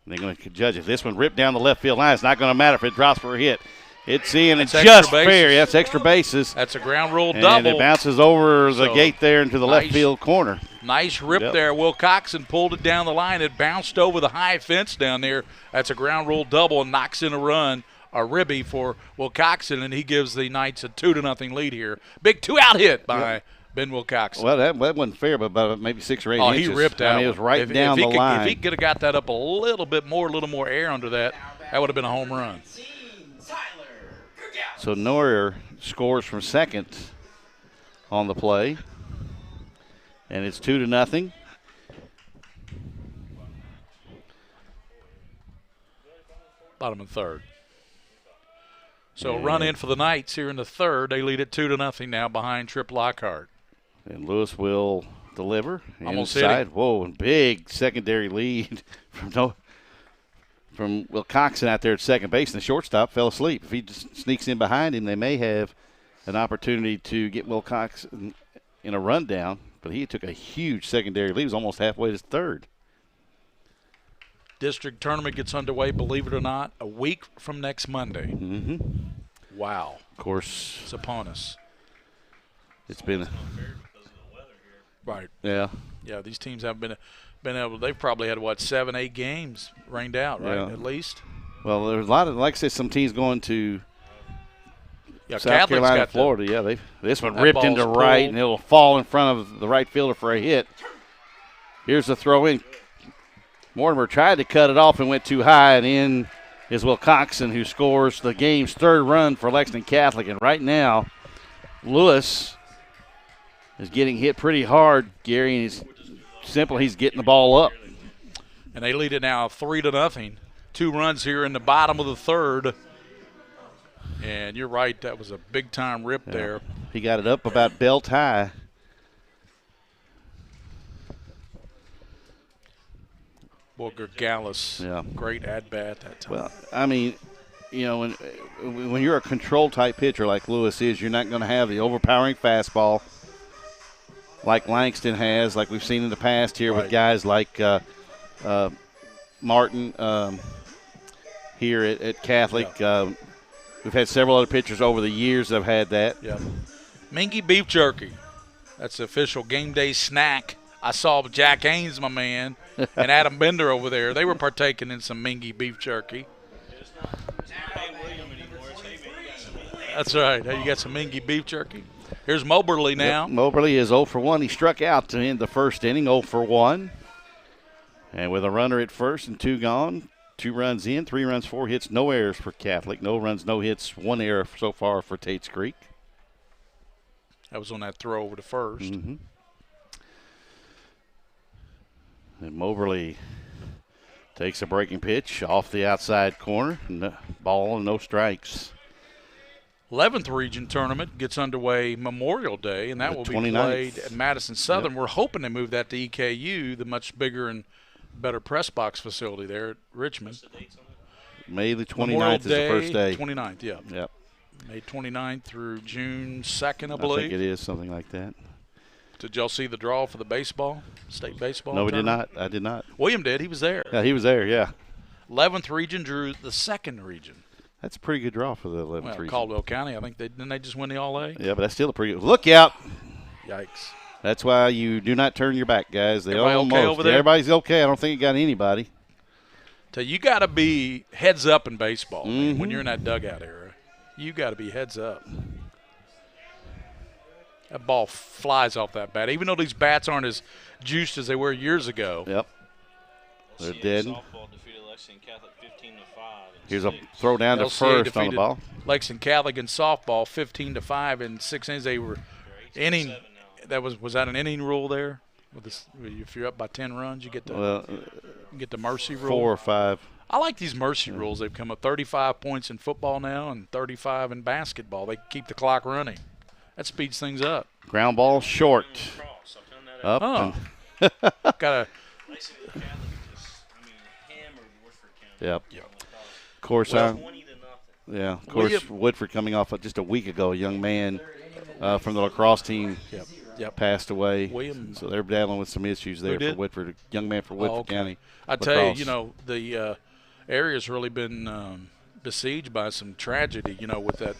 And they're going to judge it. This one ripped down the left field line. It's not going to matter if it drops for a hit. It's in and just fair. That's extra bases. That's a ground rule double. And it bounces over the gate there into the left field corner. Nice rip there. Wilcoxon pulled it down the line. It bounced over the high fence down there. That's a ground rule double and knocks in a run, a ribby for Wilcoxon, and he gives the Knights a 2-0 lead here. Big 2-out hit by Ben Wilcoxon. Well, that wasn't fair, but about maybe 6 or 8 inches. He ripped out. It was right down the line. If he could have got that up a little more air under that, that would have been a home run. So Neuer scores from second on the play, and it's 2-0. Bottom of the third. So a run in for the Knights here in the third. They lead it 2-0 now behind Trip Lockhart. And Lewis will deliver Almost inside. Whoa, and big secondary lead from Wilcoxon out there at second base, and the shortstop fell asleep. If he just sneaks in behind him, they may have an opportunity to get Wilcoxon in a rundown, but he took a huge secondary lead. He was almost halfway to third. District tournament gets underway, believe it or not, a week from next Monday. Mm-hmm. Wow. Of course. It's upon us. It's been. Right. Yeah. Yeah, these teams have been able, they've probably had, 7-8 games rained out, right, at least? Well, there's a lot of, like I said, some teams going to South Catholic's Carolina, Florida. This one ripped into right, and it'll fall in front of the right fielder for a hit. Here's the throw in. Mortimer tried to cut it off and went too high, and in is Wilcoxon, who scores the game's 3rd run for Lexington Catholic. And right now, Lewis is getting hit pretty hard, Gary, and he's getting the ball up. And they lead it now 3-0. 2 runs here in the bottom of the third. And you're right, that was a big-time rip there. He got it up about belt high. Booker Gallus, great at-bat that time. Well, I mean, when you're a control-type pitcher like Lewis is, you're not going to have the overpowering fastball like Langston has, like we've seen in the past here with guys like Martin here at Catholic. We've had several other pitchers over the years that have had that. Yeah. Mingy beef jerky. That's the official game day snack. I saw Jack Haynes, my man, and Adam Bender over there. They were partaking in some Mingy beef jerky. That's right. Hey, you got some Mingy beef jerky? Here's Moberly now. Yep, Moberly is 0 for 1. He struck out to end the first inning, 0 for 1. And with a runner at first and 2 gone, 2 runs in, 3 runs, 4 hits, no errors for Catholic. No runs, no hits, 1 error so far for Tates Creek. That was on that throw over to first. Mm-hmm. And Moberly takes a breaking pitch off the outside corner. Ball and no strikes. 11th region tournament gets underway Memorial Day, and that will be 29th. played at Madison Southern. Yep. We're hoping to move that to EKU, the much bigger and better press box facility there at Richmond. May the 29th is the first day. 29th, yeah. Yep. May 29th through June 2nd, I believe. I think it is something like that. Did y'all see the draw for the baseball, state baseball? No, we tournament? did not. I did not. William did. He was there. Yeah, he was there, yeah. 11th region drew the 2nd region. That's a pretty good draw for the 11th region. Caldwell County, I think didn't they just win the All-A? Yeah, but that's still a pretty good. Look out. Yikes. That's why you do not turn your back, guys. Everybody okay over there? Everybody's okay. I don't think it got anybody. So you got to be heads up in baseball man, when you're in that dugout area. You got to be heads up. That ball flies off that bat, even though these bats aren't as juiced as they were years ago. Yep. They're dead. Softball defeated Lexington Catholic 15-5. Here's a throw down to first on the ball. Lexington Catholic in softball 15-5 in 6 innings. They were inning. That was that an inning rule there? With this, if you're up by 10 runs, you get the mercy rule. 4 or 5. I like these mercy rules. They've come up 35 points in football now and 35 in basketball. They keep the clock running. That speeds things up. Ground ball short. Up. Oh. Got a. Yep. Of course, Woodford coming off just a week ago, a young man from the lacrosse team passed away. So they're battling with some issues there for Woodford, a young man for Woodford County. I tell you, the area's really been besieged by some tragedy, with that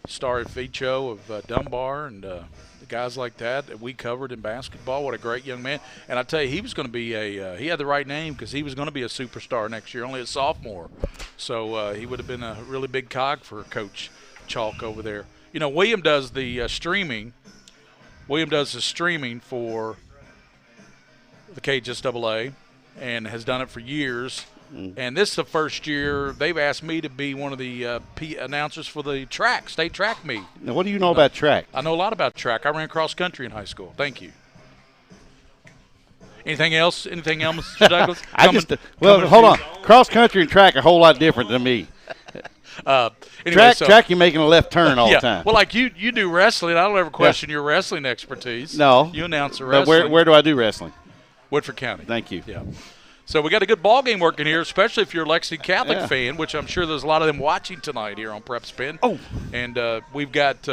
Star Ficho of Dunbar and the guys like that we covered in basketball. What a great young man. And I tell you, he was going to be he had the right name because he was going to be a superstar next year, only a sophomore. So he would have been a really big cog for Coach Chalk over there. William does the streaming. William does the streaming for the KHSAA and has done it for years. And this is the first year they've asked me to be one of the announcers for the state track meet. Now, what do you know about track? I know a lot about track. I ran cross country in high school. Thank you. Anything else, Mr. Douglas? Hold on. Cross country and track are a whole lot different than me. Track, you're making a left turn all the time. Well, like you do wrestling. I don't ever question your wrestling expertise. No. You announce the wrestling. But where do I do wrestling? Woodford County. Thank you. Yeah. So we got a good ball game working here, especially if you're a Lexington Catholic fan, which I'm sure there's a lot of them watching tonight here on PrepSpin. Oh. And we've got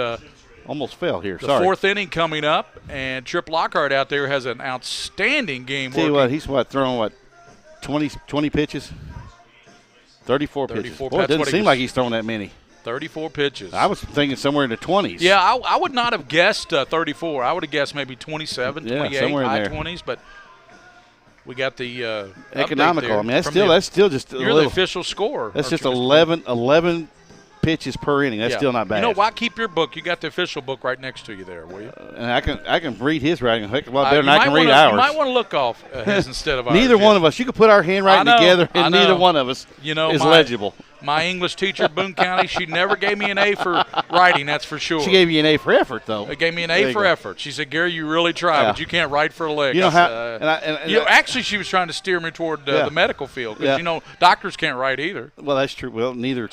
almost fell here. The fourth inning coming up, and Trip Lockhart out there has an outstanding game. Tell you what, he's throwing 20 pitches? 34 pitches. Boy, it doesn't seem like he's throwing that many. 34 pitches. I was thinking somewhere in the 20s. Yeah, I would not have guessed 34. I would have guessed maybe 27, 28, somewhere in high there. 20s, but we got the economical. I mean, that's still just a you're little. The official score. That's just 11 pitches per inning. That's still not bad. Why keep your book? You got the official book right next to you there, will you? And I can read his writing a heck of a lot better than I can read ours. You might want to look off his instead of ours. Neither one of us. You could put our handwriting together, and neither one of us is legible. My English teacher at Boone County, she never gave me an A for writing, that's for sure. She gave you an A for effort, though. She gave me an A for effort. She said, Gary, you really tried, but you can't write for a lick. You know how? Actually, she was trying to steer me toward the medical field because, doctors can't write either. Well, that's true. Well, neither.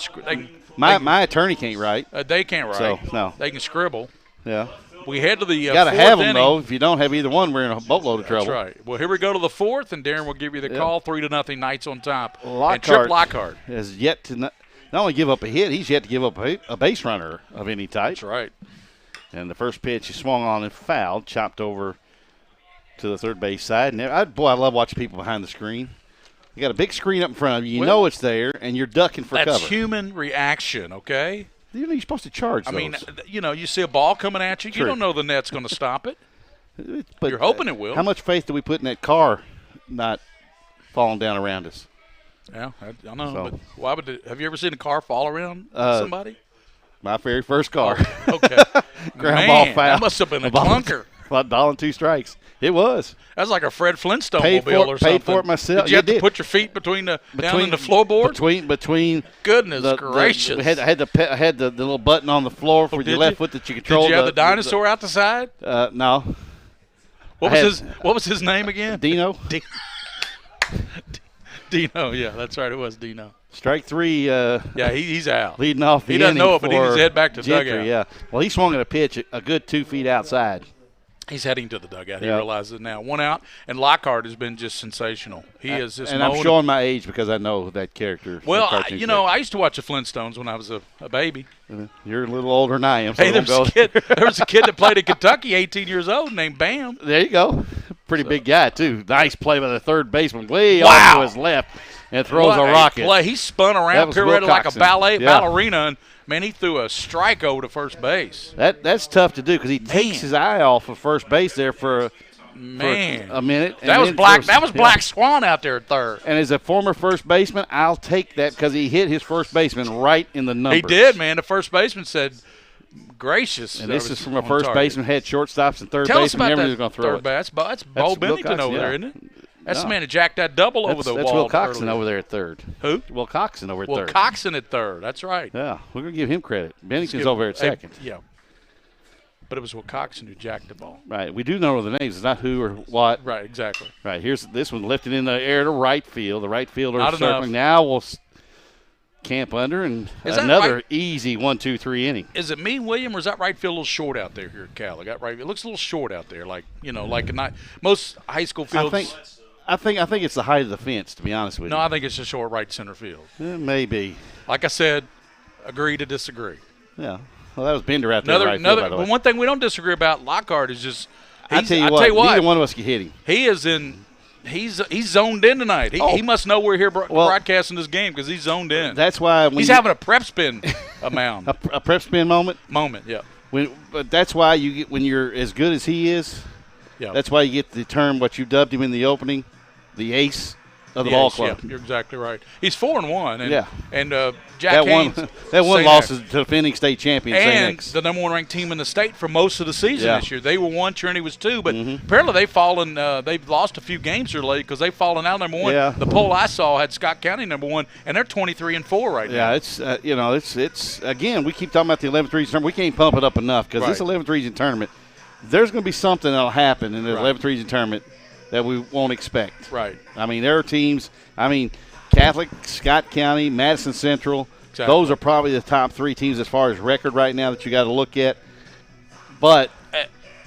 My attorney can't write. They can't write. So, no. They can scribble. Yeah. We head to the you got to have them, though. If you don't have either one, we're in a boatload of trouble. That's right. Well, here we go to the fourth, and Darren will give you the call. 3-0 Knights on top. Lockhart and Trip Lockhart has yet to not only give up a hit, he's yet to give up a base runner of any type. That's right. And the first pitch he swung on and fouled, chopped over to the third base side. And I love watching people behind the screen. You got a big screen up in front of you. You know it's there, and you're ducking for cover. That's human reaction, okay? You're supposed to charge those. I mean, you see a ball coming at you. True. You don't know the net's going to stop it. But you're hoping it will. How much faith do we put in that car not falling down around us? Yeah, I know. So, but why would have you ever seen a car fall around somebody? My very first car. Okay. Ground ball foul. That must have been a clunker. About ball and 2 strikes. It was. That was like a Fred Flintstone mobile or something. Paid for it myself. Did you have to put your feet down in the floorboard? Between. Goodness gracious. I had the little button on the floor for your left foot that you control. Did you have the dinosaur out the side? No. What was his name again? Dino. Dino, yeah, that's right. It was Dino. Strike 3. He's out. Leading off the He doesn't know it, but he needs to head back to the dugout. Yeah. Well, he swung at a pitch a good 2 feet outside. He's heading to the dugout. He realizes it now. 1 out, and Lockhart has been just sensational. He is just. And I'm showing my age because I know that character. Well, I used to watch the Flintstones when I was a baby. You're a little older than I am. So hey, there was a kid that played in Kentucky, 18 years old, named Bam. There you go. pretty big guy, too. Nice play by the third baseman, way off to his left, and throws a rocket. Play. He spun around, pirouetted like a ballerina, and, man, he threw a strike over to first base. That's tough to do because he takes his eye off of first base there for a minute. That was Black Swan out there at third. And as a former first baseman, I'll take that because he hit his first baseman right in the numbers. He did, man. The first baseman said, gracious. And this is from a first baseman, had shortstops and third baseman. baseman. Never was going to throw it. That's Bo Bennington over there, isn't it? That's the man that jacked that double over the wall. That's Will Coxon over there at third. Who? Will Coxon over at third. Will Coxon at third. That's right. Yeah, we're going to give him credit. Bennington's over there at second. Yeah. But it was Will Coxon who jacked the ball. Right. We do know the names. It's not who or what. Right, exactly. Right. Here's this one lifted in the air to right field. The right fielder is circling. Now we'll camp under, and another easy 1-2-3 inning. Is it me, William, or is that right field a little short out there here at Cal? It looks a little short out there, like most high school fields. I think it's the height of the fence, to be honest with you. No, I think it's a short right center field. Maybe. Like I said, agree to disagree. Yeah. Well, that was Bender out there right field, by the way. But one thing we don't disagree about, Lockhart, is just I tell you what, neither one of us can hit him. He is in. He's zoned in tonight. He must know we're here broadcasting this game because he's zoned in. That's why he's having a PrepSpin amount. a PrepSpin moment. Yeah. But that's why you get when you're as good as he is. Yeah. That's why you get the term what you dubbed him in the opening, the ace of the ball club. Yeah, you're exactly right. He's 4-1. And Jack that Haynes. That one loss is to the defending state champion. And the number one ranked team in the state for most of the season this year. They were 1, Trinity was 2. But apparently they've lost a few games here lately because they've fallen out number 1. Yeah. The poll I saw had Scott County number 1, and they're 23-4 right now. Yeah, it's again, we keep talking about the 11th region tournament. We can't pump it up enough because this 11th region tournament, there's going to be something that will happen in the 11th region tournament that we won't expect. Right. I mean, there are teams. Catholic, Scott County, Madison Central. Exactly. Those are probably the top 3 teams as far as record right now that you got to look at. But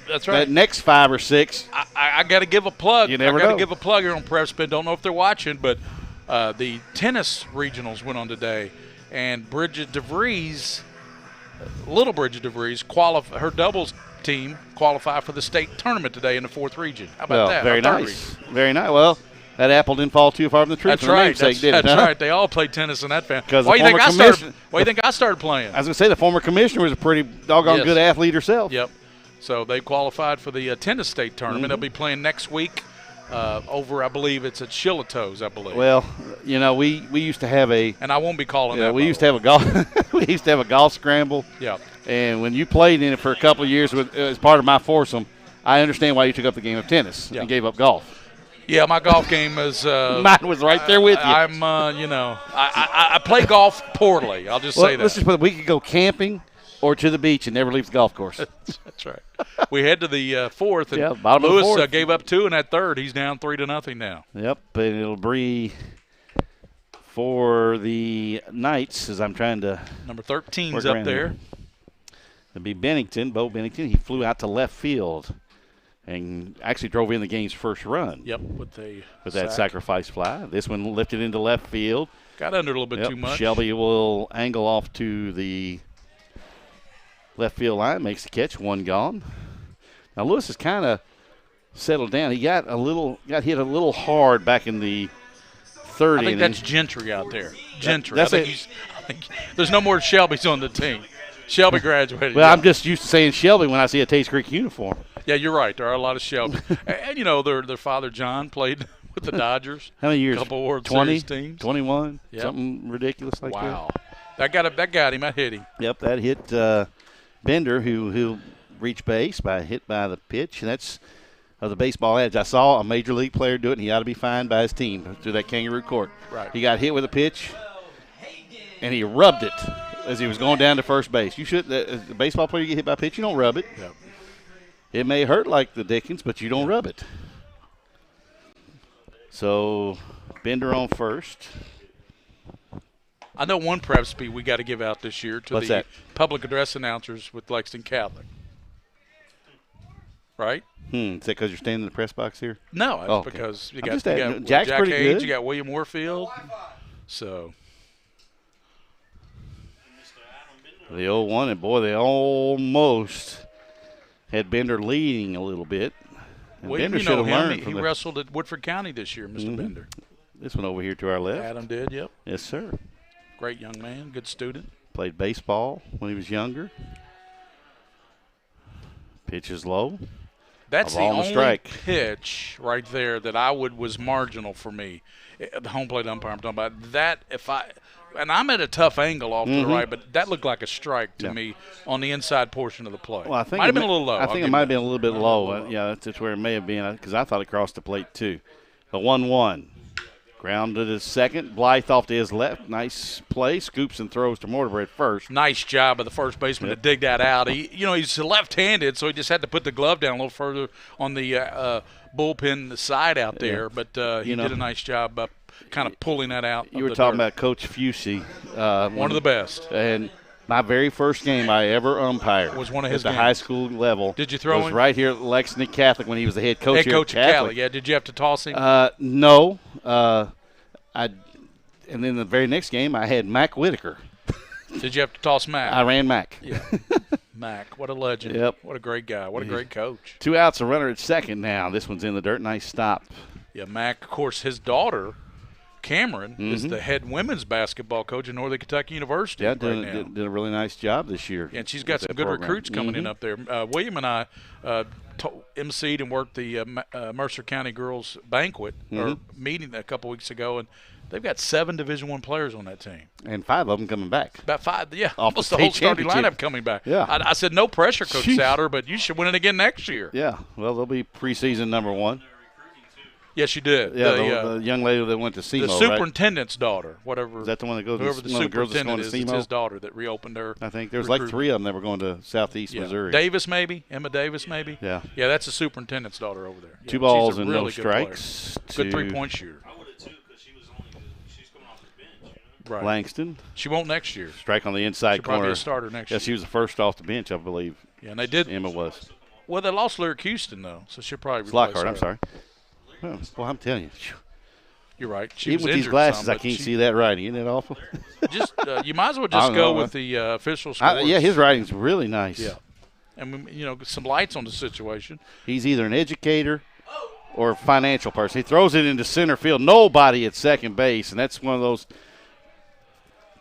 that's right. That next 5 or 6, I got to give a plug. You never know. I got to give a plug here on PrepSpin. Don't know if they're watching, but the tennis regionals went on today, and little Bridget DeVries, her doubles team qualified for the state tournament today in the 4th region. How about that? Very nice. Very nice. Well, that apple didn't fall too far from the tree. That's right. That's right. They all played tennis in that family. Why do you think I started playing? I was going to say the former commissioner was a pretty doggone good athlete herself. Yep. So they qualified for the tennis state tournament. They'll be playing next week over, I believe it's at Shillito's, I believe. Well, we used to have and I won't be calling that. We used to have a golf. We used to have a golf scramble. Yeah. And when you played in it for a couple of years as part of my foursome, I understand why you took up the game of tennis and gave up golf. Yeah, my golf game is. Mine was right there with you. I'm, I play golf poorly. I'll just say that. Let's just put it, we could go camping or to the beach and never leave the golf course. That's right. We head to the 4th, and bottom Lewis of the 4th. Gave up 2 in that 3rd. He's down 3-0 now. Yep, and it'll be for the Knights as I'm trying to. Number 13's up there. It'll be Bennington, Bo Bennington. He flew out to left field and actually drove in the game's first run. Yep, with that sacrifice fly. This one lifted into left field. Got under a little bit too much. Shelby will angle off to the left field line, makes the catch, 1 gone. Now Lewis has kind of settled down. He got hit a little hard back in the 3rd inning. I think that's Gentry out there. Gentry. I think there's no more Shelbys on the team. Shelby graduated. Well, I'm just used to saying Shelby when I see a Tates Creek uniform. Yeah, you're right. There are a lot of Shelby. And their father, John, played with the Dodgers. How many years? A couple World Series teams. 21? Yep. Something ridiculous like that. Wow. That got him. That hit him. Yep, that hit Bender, who reached base hit by the pitch. And that's the baseball adage. I saw a major league player do it, and he ought to be fined by his team through that kangaroo court. Right. He got hit with a pitch, and he rubbed it as he was going down to first base. You should, as a baseball player, you get hit by a pitch, you don't rub it. Yep. It may hurt like the Dickens, but you don't rub it. So, Bender on first. I know one PrepSpin we got to give out this year to the public address announcers with Lexington Catholic. Right? Is that because you're standing in the press box here? No, it's because you got Jack's Jack pretty Haynes, good. you got William Warfield. So. The 0-1, and boy, they almost had Bender leading a little bit. Well, Bender you should know have him. learned. He wrestled at Woodford County this year, mister Bender. This one over here to our left. Adam did, yep. Yes, sir. Great young man, good student. Played baseball when he was younger. Pitch is low. That's the on the only strike. pitch right there that I was marginal for me. The home plate umpire I'm talking about. That and I'm at a tough angle off to the right, but that looked like a strike to me on the inside portion of the plate. Well, I think might have been a little low. I think it might have been a little bit low. Yeah, that's where it may have been because I thought it crossed the plate too. The 1-1. Grounded to second. Blythe off to his left. Nice play. Scoops and throws to Mortimer at first. Nice job of the first baseman to dig that out. He's left-handed, so he just had to put the glove down a little further on the bullpen side out there. But he did a nice job kind of pulling that out. You were talking about Coach Fusey. One of the best. And my very first game I ever umpired was one of his at the games. High school level. Did you throw was him? right here at Lexington Catholic when he was the head coach Head coach here at at Cali. Catholic. Yeah. Did you have to toss him? No. And then the very next game I had Mac Whitaker. Did you have to toss Mac? I ran Mac. Yeah. Mac, what a legend. Yep. What a great guy. What a great coach. 2 outs, a runner at second now. This one's in the dirt. Nice stop. Yeah, Mac, of course, his daughter, Cameron, is the head women's basketball coach at Northern Kentucky University Yeah, right now. did a really nice job this year. Yeah, and she's got some good program. recruits coming in up there. William and I emceed and worked the Mercer County Girls Banquet or meeting a couple weeks ago, and they've got 7 Division I players on that team. And 5 of them coming back. About 5, yeah. Off Almost the the whole state starting championship. lineup coming back. Yeah. I said, no pressure, Coach Sheesh. Souter, but you should win it again next year. Yeah, well, they'll be preseason number 1. Yes, you did. Yeah, the young lady that went to SEMO, the superintendent's daughter, whatever. Is that the one that goes? Whoever the one of the girls that's going superintendent to is, it's SEMO? his daughter that reopened her. I think there's like 3 of them that were going to Southeast Missouri. Davis, maybe Emma Davis, maybe. Yeah. Yeah, that's the superintendent's daughter over there. Yeah, 2 balls she's a and really no good player. strikes. Good 3-point shooter. I would have too because she's coming off the bench. Right. Langston. She won't next year. Strike on the inside She'll corner. probably be a starter next year. She was the first off the bench, I believe. Yeah, and they did. Emma was. Well, they lost Lyric Houston though, so she'll probably replace Lockhart, her. I'm sorry. Well, I'm telling you. You're right. She Even was with these injured glasses, some, I can't see that writing. Isn't that awful? Just you might as well just go with the official scores. Yeah, his writing's really nice. Yeah, and some lights on the situation. He's either an educator or a financial person. He throws it into center field. Nobody at second base, and that's one of those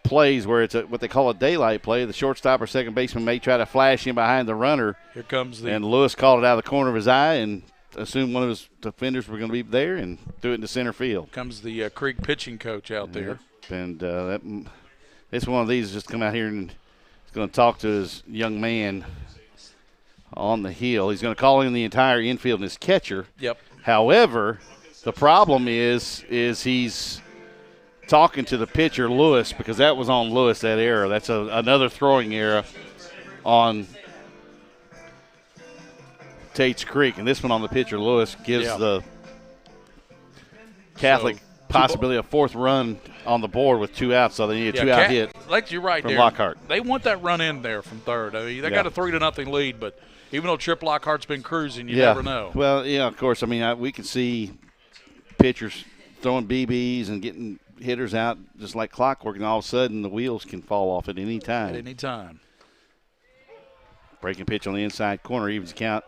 plays where it's what they call a daylight play. The shortstop or second baseman may try to flash in behind the runner. Here comes and Lewis called it out of the corner of his eye and assumed one of his defenders were going to be there and threw it into center field. Comes the Creek pitching coach out there. And this one of these just come out here and he's going to talk to his young man on the hill. He's going to call in the entire infield and his catcher. Yep. However, the problem is he's talking to the pitcher, Lewis, because that was on Lewis, that error. That's another throwing error on Tates Creek. And this one on the pitcher, Lewis, gives the Catholic possibility a 4th run on the board with 2 outs, so they need a 2-out hit. Like you're right from there. Lockhart. They want that run in there from third. I mean, they got a 3-0 lead, but even though Trip Lockhart's been cruising, you never know. Well, yeah, of course. I mean, we can see pitchers throwing BBs and getting hitters out just like clockwork, and all of a sudden the wheels can fall off at any time. At any time. Breaking pitch on the inside corner, evens count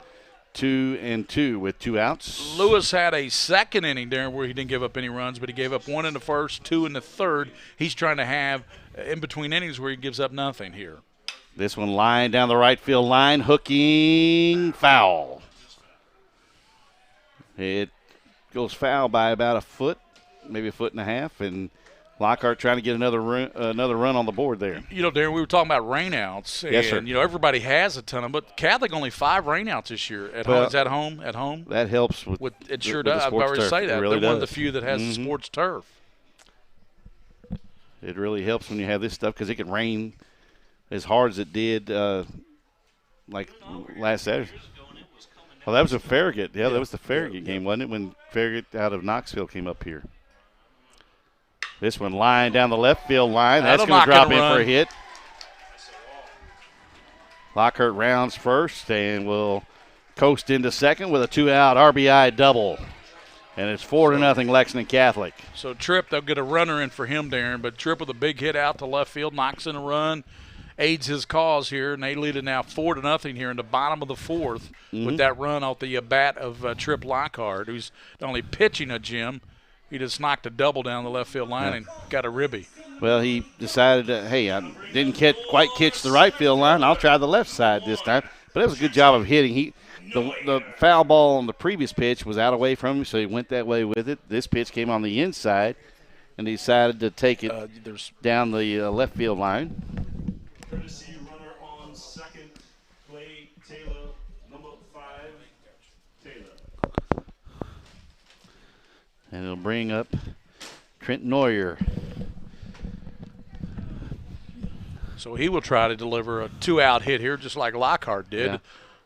2-2 with 2 outs. Lewis had a second inning there where he didn't give up any runs, but he gave up 1 in the first, 2 in the third. He's trying to have in between innings where he gives up nothing here. This one line down the right field line, hooking, foul. It goes foul by about a foot, maybe a foot and a half, and Lockhart trying to get another run on the board there. Darren, we were talking about rainouts. And, yes, sir. Everybody has a ton of them, but Catholic only 5 rainouts this year. Home. Is that home? At home? That helps with it sure with does. the I've already turf. say that. It really They're one of does. the few that has the sports turf. It really helps when you have this stuff because it can rain as hard as it did like last Saturday. Well, that was a Farragut. Yeah, that was the Farragut game, wasn't it, when Farragut out of Knoxville came up here. This one line down the left field line. That's going to drop in for a hit. Lockhart rounds first and will coast into second with a 2-out RBI double. And it's 4-0 Lexington Catholic. So Tripp, they'll get a runner in for him, Darren, but Tripp with a big hit out to left field, knocks in a run. aids his cause here, and they lead it now 4-0 here in the bottom of the fourth with that run off the bat of Trip Lockhart, who's not only pitching a gem, he just knocked a double down the left field line and got a ribby. Well, he decided, hey, I didn't quite catch the right field line. I'll try the left side this time. But it was a good job of hitting. The foul ball on the previous pitch was out away from him, so he went that way with it. This pitch came on the inside, and he decided to take it down the left field line. Courtesy runner on second, Clay Taylor, number 5, Taylor. And it'll bring up Trent Neuer. So he will try to deliver a 2-out hit here, just like Lockhart did. Yeah.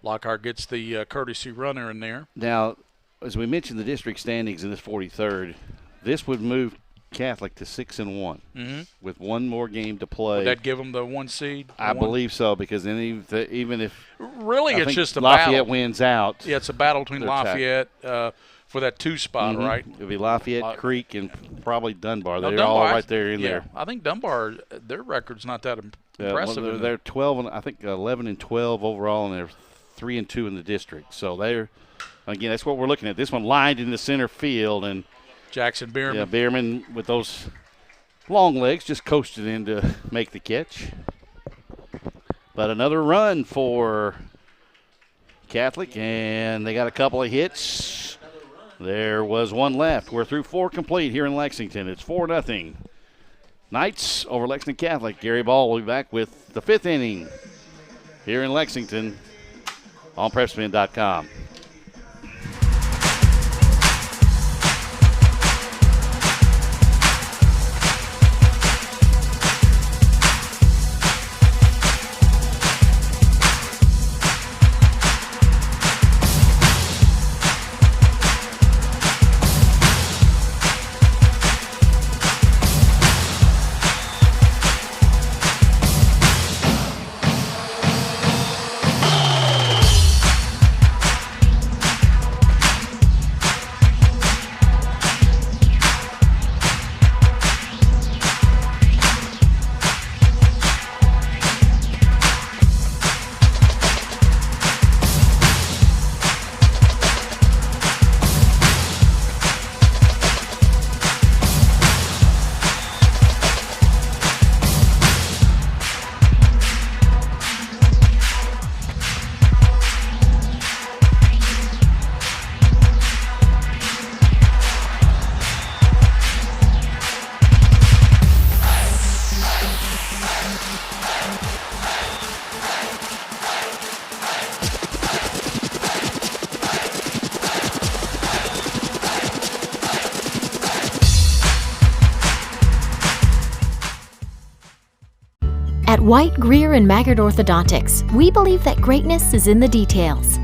Lockhart gets the courtesy runner in there. Now, as we mentioned, the district standings in this 43rd, this would move Catholic to 6-1 with one more game to play. Would that give them the 1 seed? I believe so, because then even if really it's just a Lafayette battle. wins out. Yeah, it's a battle between Lafayette for that 2 spot, right? It'll be Lafayette, Creek, and probably Dunbar. No, They're Dunbar, all right there in there. I think Dunbar, their record's not that impressive. Well, they're 12, and I think 11-12 overall, and they're 3-2 in the district. So they're, again, that's what we're looking at. This one lined in the center field, and Jackson Bierman. Yeah, Bierman with those long legs just coasted in to make the catch. But another run for Catholic, and they got a couple of hits. There was one left. We're through 4 complete here in Lexington. It's 4-0. Knights over Lexington Catholic. Gary Ball will be back with the 5th inning here in Lexington on PrepSpin.com. At White, Greer, and Maggard Orthodontics, we believe that greatness is in the details.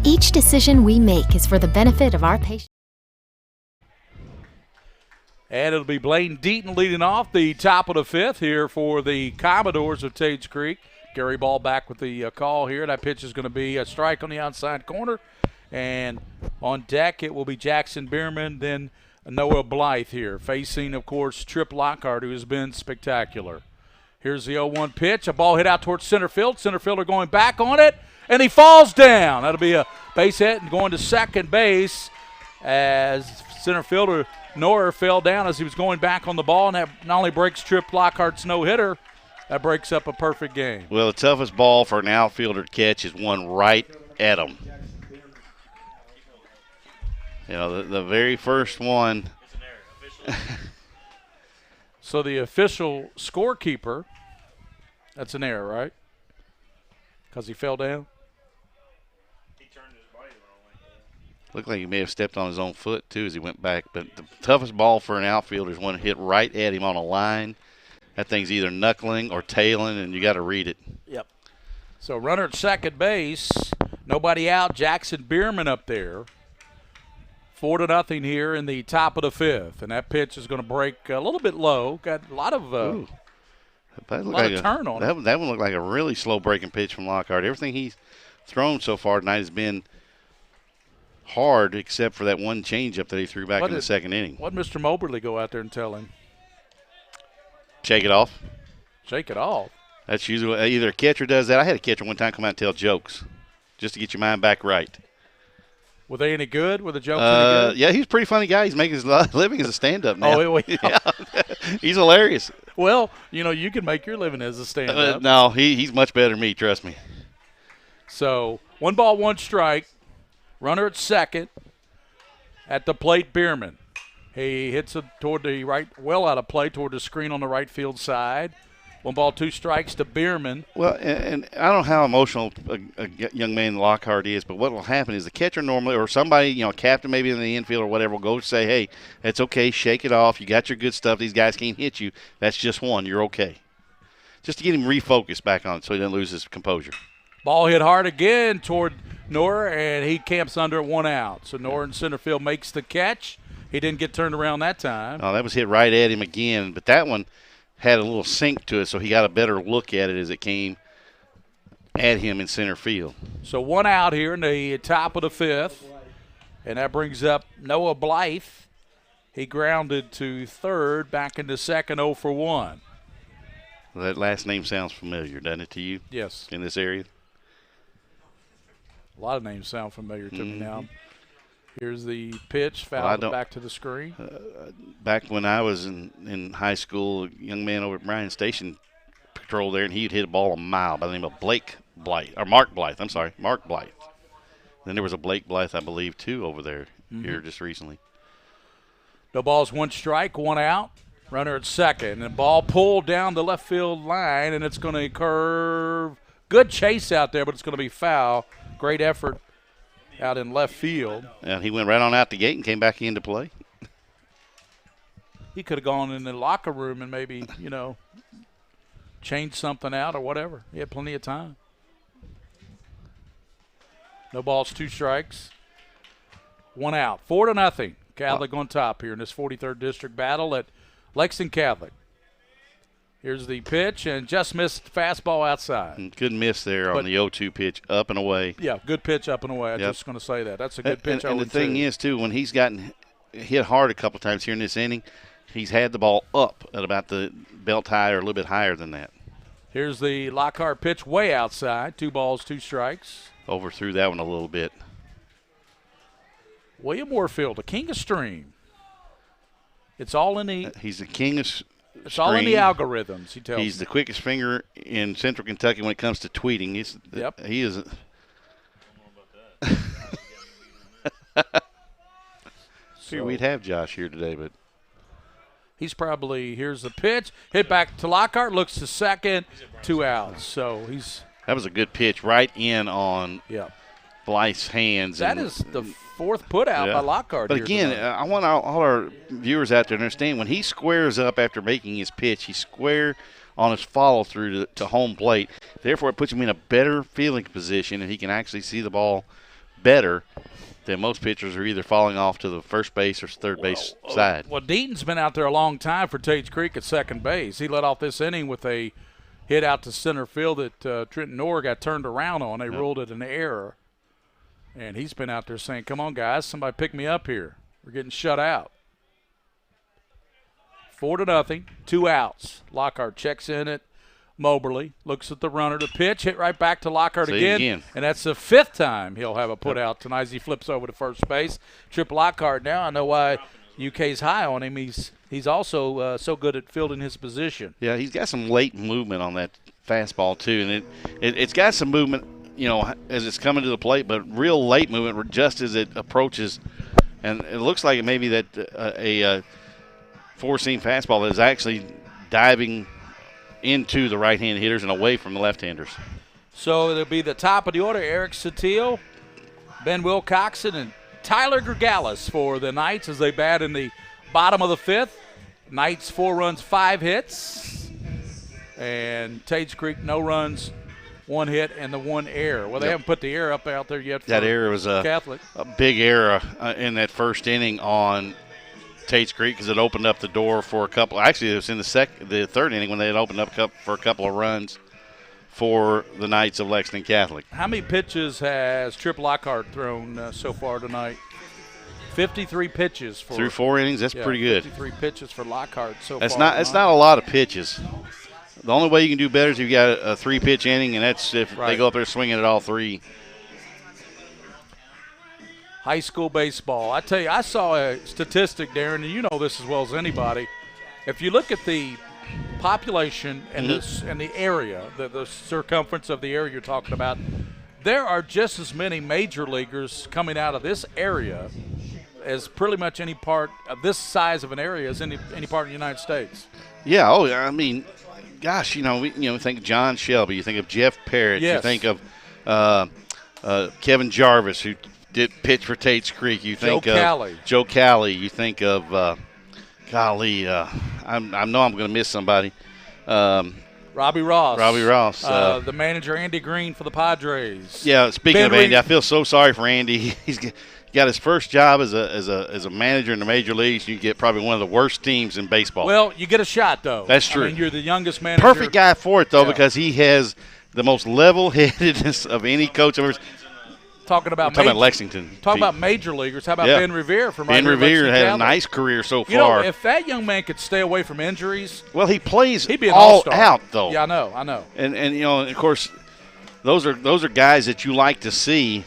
Each decision we make is for the benefit of our patients. And it'll be Blaine Deaton leading off the top of the 5th here for the Commodores of Tates Creek. Gary Ball back with the call here. That pitch is going to be a strike on the outside corner. And on deck it will be Jackson Bierman, then Noah Blythe here, facing, of course, Trip Lockhart, who has been spectacular. Here's the 0-1 pitch. A ball hit out towards center field. Center fielder going back on it, and he falls down. That'll be a base hit and going to second base as center fielder Neuer fell down as he was going back on the ball, and that not only breaks Trip Lockhart's no-hitter, that breaks up a perfect game. Well, the toughest ball for an outfielder to catch is one right at him. You know, the very first one. So the official scorekeeper, that's an error, right? Because he fell down? He turned his body the wrong way. Looked like he may have stepped on his own foot, too, as he went back. But the toughest ball for an outfielder is one hit right at him on a line. That thing's either knuckling or tailing, and you got to read it. Yep. So runner at second base, nobody out. Jackson Bierman up there. 4-0 here in the top of the 5th, and that pitch is going to break a little bit low. Got a lot of turn on it. That one looked like a really slow breaking pitch from Lockhart. Everything he's thrown so far tonight has been hard, except for that one changeup that he threw back in the second inning. What did Mr. Moberly go out there and tell him? Shake it off. Shake it off. That's usually what either a catcher does that. I had a catcher one time come out and tell jokes just to get your mind back right. Were they any good? Were the jokes any good? Yeah, he's a pretty funny guy. He's making his living as a stand-up now. Oh, yeah. He's hilarious. Well, you can make your living as a stand-up. No, he's much better than me, trust me. So, 1 ball, 1 strike. Runner at second. At the plate, Bierman. He hits it toward the right, well out of play, toward the screen on the right field side. 1 ball, 2 strikes to Bierman. Well, and I don't know how emotional a young man Lockhart is, but what will happen is the catcher normally, or somebody, a captain maybe in the infield or whatever, will go say, hey, it's okay, shake it off. You got your good stuff. These guys can't hit you. That's just one. You're okay. Just to get him refocused back on it so he doesn't lose his composure. Ball hit hard again toward Knorr, and he camps under 1 out. So Knorr in center field makes the catch. He didn't get turned around that time. Oh, that was hit right at him again, but that one had a little sink to it, so he got a better look at it as it came at him in center field. So 1 out here in the top of the 5th, and that brings up Noah Blythe. He grounded to third, back into second, 0 for 1. Well, that last name sounds familiar, doesn't it to you? Yes. In this area? A lot of names sound familiar to me now. Here's the pitch, fouled back to the screen. Back when I was in high school, a young man over at Bryan Station patrolled there, and he'd hit a ball a mile by the name of Mark Blythe. I'm sorry, Mark Blythe. Then there was a Blake Blythe, I believe, too, over there here just recently. No balls, 1 strike, 1 out. Runner at second. And the ball pulled down the left field line, and it's going to curve. Good chase out there, but it's going to be foul. Great effort out in left field. And he went right on out the gate and came back into play. He could have gone in the locker room and maybe, changed something out or whatever. He had plenty of time. No balls, 2 strikes. 1 out. 4-0. Catholic on top here in this 43rd District battle at Lexington Catholic. Here's the pitch, and just missed fastball outside. Good miss there on the 0-2 pitch, up and away. Yeah, good pitch up and away. I was just going to say that. That's a good pitch. And the thing is, too, when he's gotten hit hard a couple of times here in this inning, he's had the ball up at about the belt high or a little bit higher than that. Here's the Lockhart pitch way outside. 2 balls, 2 strikes. Overthrew that one a little bit. William Warfield, the king of stream. It's all in the – he's the king of It's all in the algorithms, he tells me. He's the quickest finger in Central Kentucky when it comes to tweeting. He is – we'd have Josh here today, but he's probably – here's the pitch. Hit back to Lockhart, looks to second, 2 outs. So he's – that was a good pitch right in on Blythe's hands. That is the 4th put out by Lockhart. But again, I want all our viewers out there to understand when he squares up after making his pitch, he's square on his follow-through to home plate. Therefore, it puts him in a better fielding position, and he can actually see the ball better than most pitchers are either falling off to the first base or third base side. Well, Deaton's been out there a long time for Tates Creek at second base. He led off this inning with a hit out to center field that Trenton Knorr got turned around on. They ruled it an error. And he's been out there saying, come on, guys, somebody pick me up here. We're getting shut out. 4-0, 2 outs. Lockhart checks in at Moberly, looks at the runner. The pitch hit right back to Lockhart again. And that's the 5th time he'll have a put out tonight as he flips over to first base. Trip Lockhart now. I know why UK's high on him. He's also so good at fielding his position. Yeah, he's got some late movement on that fastball too, and it's got some movement, as it's coming to the plate, but real late movement just as it approaches. And it looks like it may be that a four-seam fastball that is actually diving into the right-hand hitters and away from the left-handers. So it'll be the top of the order: Eric Satil, Ben Wilcoxon, and Tyler Gregalis for the Knights as they bat in the bottom of the 5th. Knights 4 runs, 5 hits. And Tates Creek, no runs, 1 hit, and the 1 error. Well, they haven't put the error up out there yet for that error was Catholic. A big error in that first inning on Tates Creek because it opened up the door for a couple. Actually, it was in the 3rd inning when they had opened up for a couple of runs for the Knights of Lexington Catholic. How many pitches has Trip Lockhart thrown so far tonight? 53 pitches through 4 innings. That's pretty good. 53 pitches for Lockhart so far. That's not a lot of pitches. The only way you can do better is if you got a 3-pitch inning, and that's if they go up there swinging at all 3. High school baseball. I tell you, I saw a statistic, Darren, and you know this as well as anybody. If you look at the population and the area, the circumference of the area you're talking about, there are just as many major leaguers coming out of this area as pretty much any part of this size of an area as any part of the United States. Yeah. Oh, I mean, gosh, we think of John Shelby, you think of Jeff Parrott, you think of Kevin Jarvis, who did pitch for Tates Creek. You think of Joe Calley. You think of I know I'm going to miss somebody. Robbie Ross. The manager, Andy Green, for the Padres. Yeah, speaking of Andy, I feel so sorry for Andy. He's got his first job as a manager in the major leagues. You get probably one of the worst teams in baseball. Well, you get a shot, though. That's true. I mean, you're the youngest manager. Perfect guy for it, though, because he has the most level-headedness of any coach I've ever seen. Talking about Lexington. Talking about major leaguers. How about Ben Revere from Ben Revere had a nice career so far. You know, if that young man could stay away from injuries, well, he plays he'd be an all all-star. Out though. Yeah, I know. And of course, those are guys that you like to see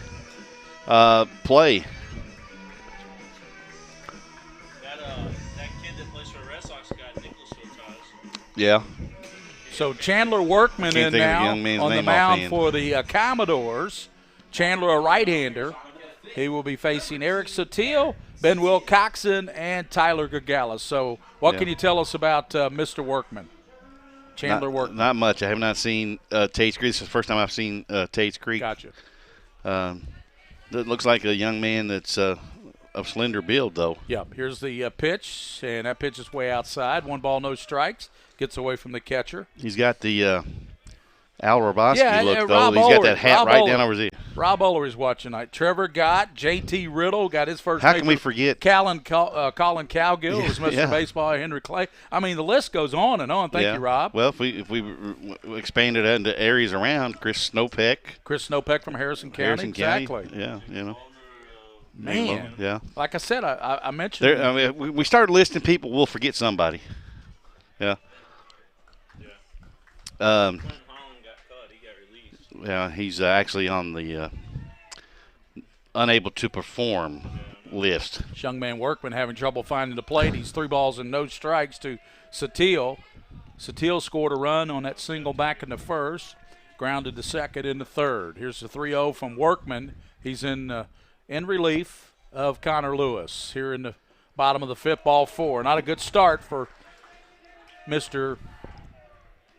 play. That kid that plays for the Red Sox got Nicholasville ties. Yeah. So Chandler Workman in now on the mound for the Commodores. Chandler, a right-hander. He will be facing Eric Sotil, Ben Wilcoxon, and Tyler Gagalis. So what can you tell us about Mr. Workman, Chandler Workman? Not much. I have not seen Tates Creek. This is the first time I've seen Tates Creek. Gotcha. That looks like a young man that's of slender build, though. Yep. Here's the pitch, and that pitch is way outside. 1 ball, no strikes. Gets away from the catcher. He's got the Al Roboski look, though. Rob He's got that hat right Oler. down over his ear. Rob Oler is watching tonight. Trevor Gott, J.T. Riddle got his first. How can we forget? Colin Cowgill was Mr. Baseball, Henry Clay. I mean, the list goes on and on. Thank you, Rob. Well, if we expanded that into areas around, Chris Snopek from Harrison County. Exactly. Yeah, Man. Yeah. Like I said, I mentioned. We started listing people. We'll forget somebody. Yeah. Yeah, he's actually on the unable to perform list. Young man Workman having trouble finding the plate. He's 3 balls and no strikes to Sotil. Sotil scored a run on that single back in the first, grounded to second in the third. Here's the 3-0 from Workman. He's in relief of Connor Lewis here in the bottom of the 5th, ball 4. Not a good start for Mr.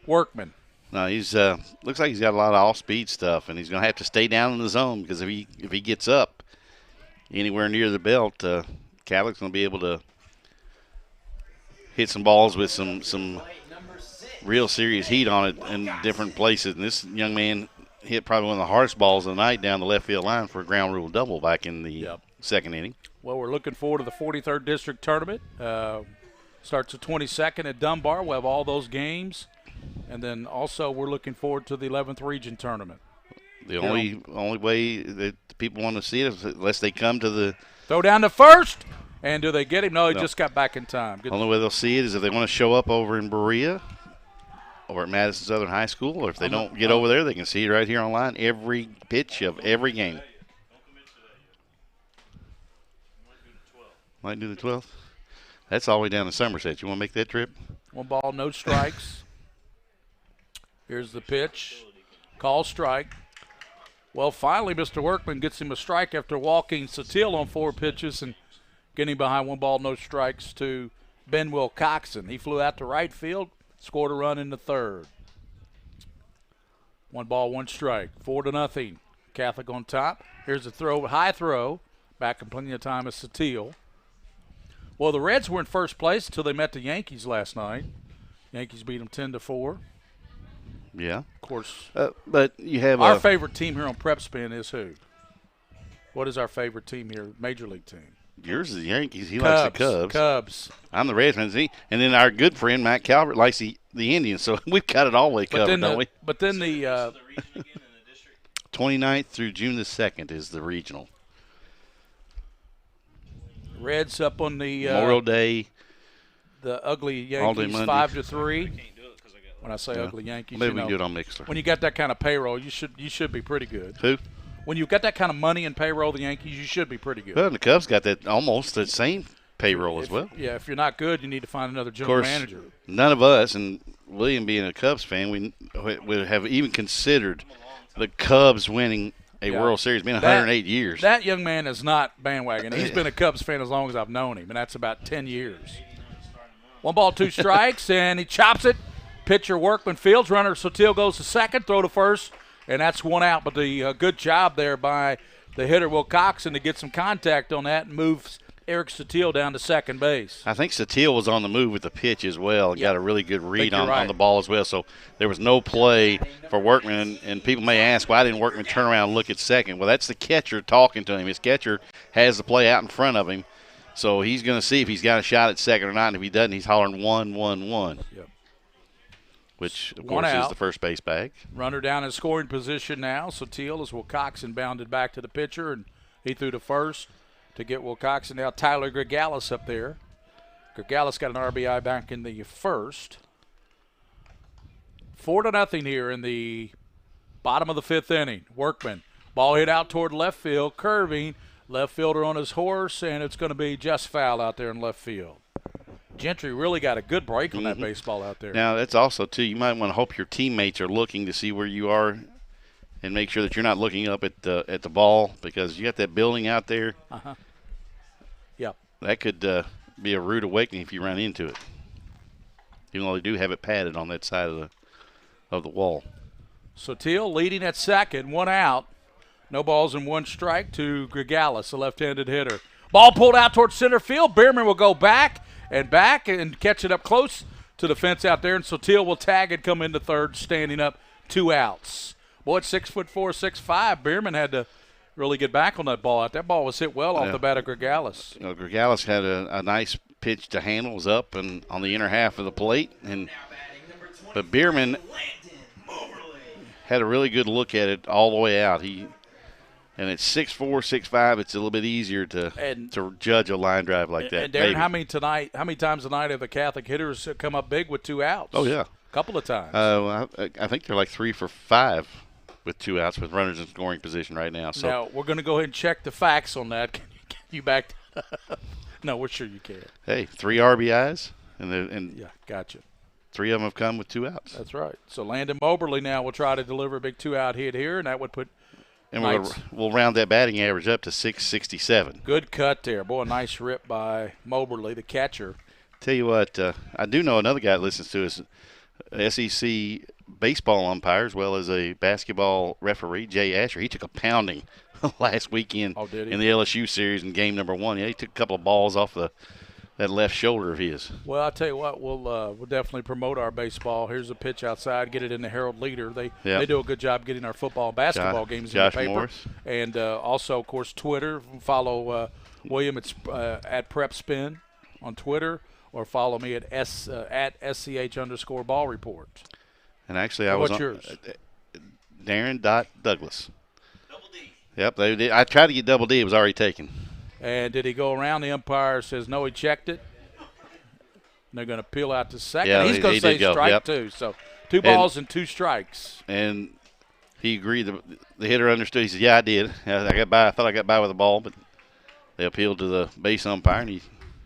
Workman. No, he's looks like he's got a lot of off-speed stuff, and he's going to have to stay down in the zone because if he gets up anywhere near the belt, Cavalick's going to be able to hit some balls with some real serious heat on it in different places. And this young man hit probably one of the hardest balls of the night down the left field line for a ground rule double back in the second inning. Well, we're looking forward to the 43rd District Tournament. Starts the 22nd at Dunbar. We'll have all those games. And then also we're looking forward to the 11th Region Tournament. The only way that people want to see it is unless they come to the – throw down to first. And do they get him? No, he just got back in time. The only way they'll see it is if they want to show up over in Berea or at Madison Southern High School, or if they don't get over there, they can see it right here online, every pitch of every game. Might do the 12th. That's all the way down to Somerset. You want to make that trip? 1 ball, no strikes. Here's the pitch. Call strike. Well, finally, Mr. Workman gets him a strike after walking Sotil on 4 pitches and getting behind 1 ball, no strikes to Ben Wilcoxon. He flew out to right field, scored a run in the 3rd. 1 ball, 1 strike. 4-0. Catholic on top. Here's a throw, high throw. Back in plenty of time is Sotil. Well, the Reds were in first place until they met the Yankees last night. Yankees beat them 10-4. Yeah. Of course. But you have our favorite team here on PrepSpin is who? What is our favorite team here, Major League team? Yours is the Yankees. He likes the Cubs. I'm the Redskins. And then our good friend, Matt Calvert, likes the Indians. So we've got it all the way covered, don't we? But then the 29th through June the 2nd is the regional. Reds up on the Memorial Day. The ugly Yankees 5-3. When I say ugly Yankees, maybe we can do it on Mixler. When you got that kind of payroll, you should be pretty good. Who? When you've got that kind of money in payroll, the Yankees, you should be pretty good. Well, the Cubs got that almost the same payroll as well. Yeah, if you're not good, you need to find another general manager. None of us, and William being a Cubs fan, we would have even considered the Cubs winning a World Series. It's been 108 years. That young man is not bandwagon. He's been a Cubs fan as long as I've known him, and that's about 10 years. 1 ball, 2 strikes, and he chops it. Pitcher Workman fields. Runner Sotil goes to second, throw to first, and that's 1 out. But the good job there by the hitter, Will Coxon, to get some contact on that and moves Eric Sotil down to second base. I think Sotil was on the move with the pitch as well and got a really good read on the ball as well. So there was no play for Workman, and people may ask, why didn't Workman turn around and look at second? Well, that's the catcher talking to him. His catcher has the play out in front of him, so he's going to see if he's got a shot at second or not, and if he doesn't, he's hollering 1-1-1. Yep. Which, of course, is the first base bag. Runner down in scoring position now. Sotil as Will Coxon bounded back to the pitcher, and he threw to first to get Will Coxon. Now Tyler Gregalis up there. Gregalis got an RBI back in the first. 4-0 here in the bottom of the 5th inning. Workman. Ball hit out toward left field, curving. Left fielder on his horse, and it's going to be just foul out there in left field. Gentry really got a good break on that baseball out there. Now, that's also, too, you might want to hope your teammates are looking to see where you are and make sure that you're not looking up at the ball, because you got that building out there. Yep. That could be a rude awakening if you run into it. Even though they do have it padded on that side of the wall. Sotil leading at second, 1 out. No balls and 1 strike to Gregalis, the left-handed hitter. Ball pulled out towards center field. Bierman will go back and catch it up close to the fence out there, and Sotil will tag and come into third, standing up, 2 outs. Boy, at 6'4", 6'5", Bierman had to really get back on that ball out. That ball was hit well off the bat of Gregalis. You know, Gregalis had a nice pitch to handle, was up and on the inner half of the plate, but Bierman had a really good look at it all the way out. And at 6'4", 6'5", it's a little bit easier to judge a line drive like that. And Darren, how many times tonight have the Catholic hitters come up big with 2 outs? Oh, yeah. A couple of times. I think they're like 3 for 5 with 2 outs with runners in scoring position right now. So now, we're going to go ahead and check the facts on that. Can you back No, we're sure you can. Hey, 3 RBIs. And yeah, gotcha. 3 of them have come with 2 outs. That's right. So Landon Moberly now will try to deliver a big 2-out hit here, and that would put And we'll round that batting average up to 667. Good cut there. Boy, a nice rip by Moberly, the catcher. Tell you what, I do know another guy that listens to us, SEC baseball umpire as well as a basketball referee, Jay Asher. He took a pounding last weekend in the LSU series in game number 1. Yeah, he took a couple of balls off that left shoulder of his. Well, I'll tell you what, we'll definitely promote our baseball. Here's a pitch outside, get it in the Herald Leader. They do a good job getting our football and basketball games in the paper. Morris. And also, of course, Twitter. Follow William at PrepSpin on Twitter, or follow me at SCH_ball report. And actually, what's yours? Darren.Douglas. Double D. Yep, they did. I tried to get Double D. It was already taken. And did he go around? The umpire says, no, he checked it. And they're going to peel out to second. Yeah, he's going to say strike 2. So 2 balls and 2 strikes. And he agreed. The hitter understood. He said, yeah, I did. I thought I got by with the ball, but they appealed to the base umpire, and he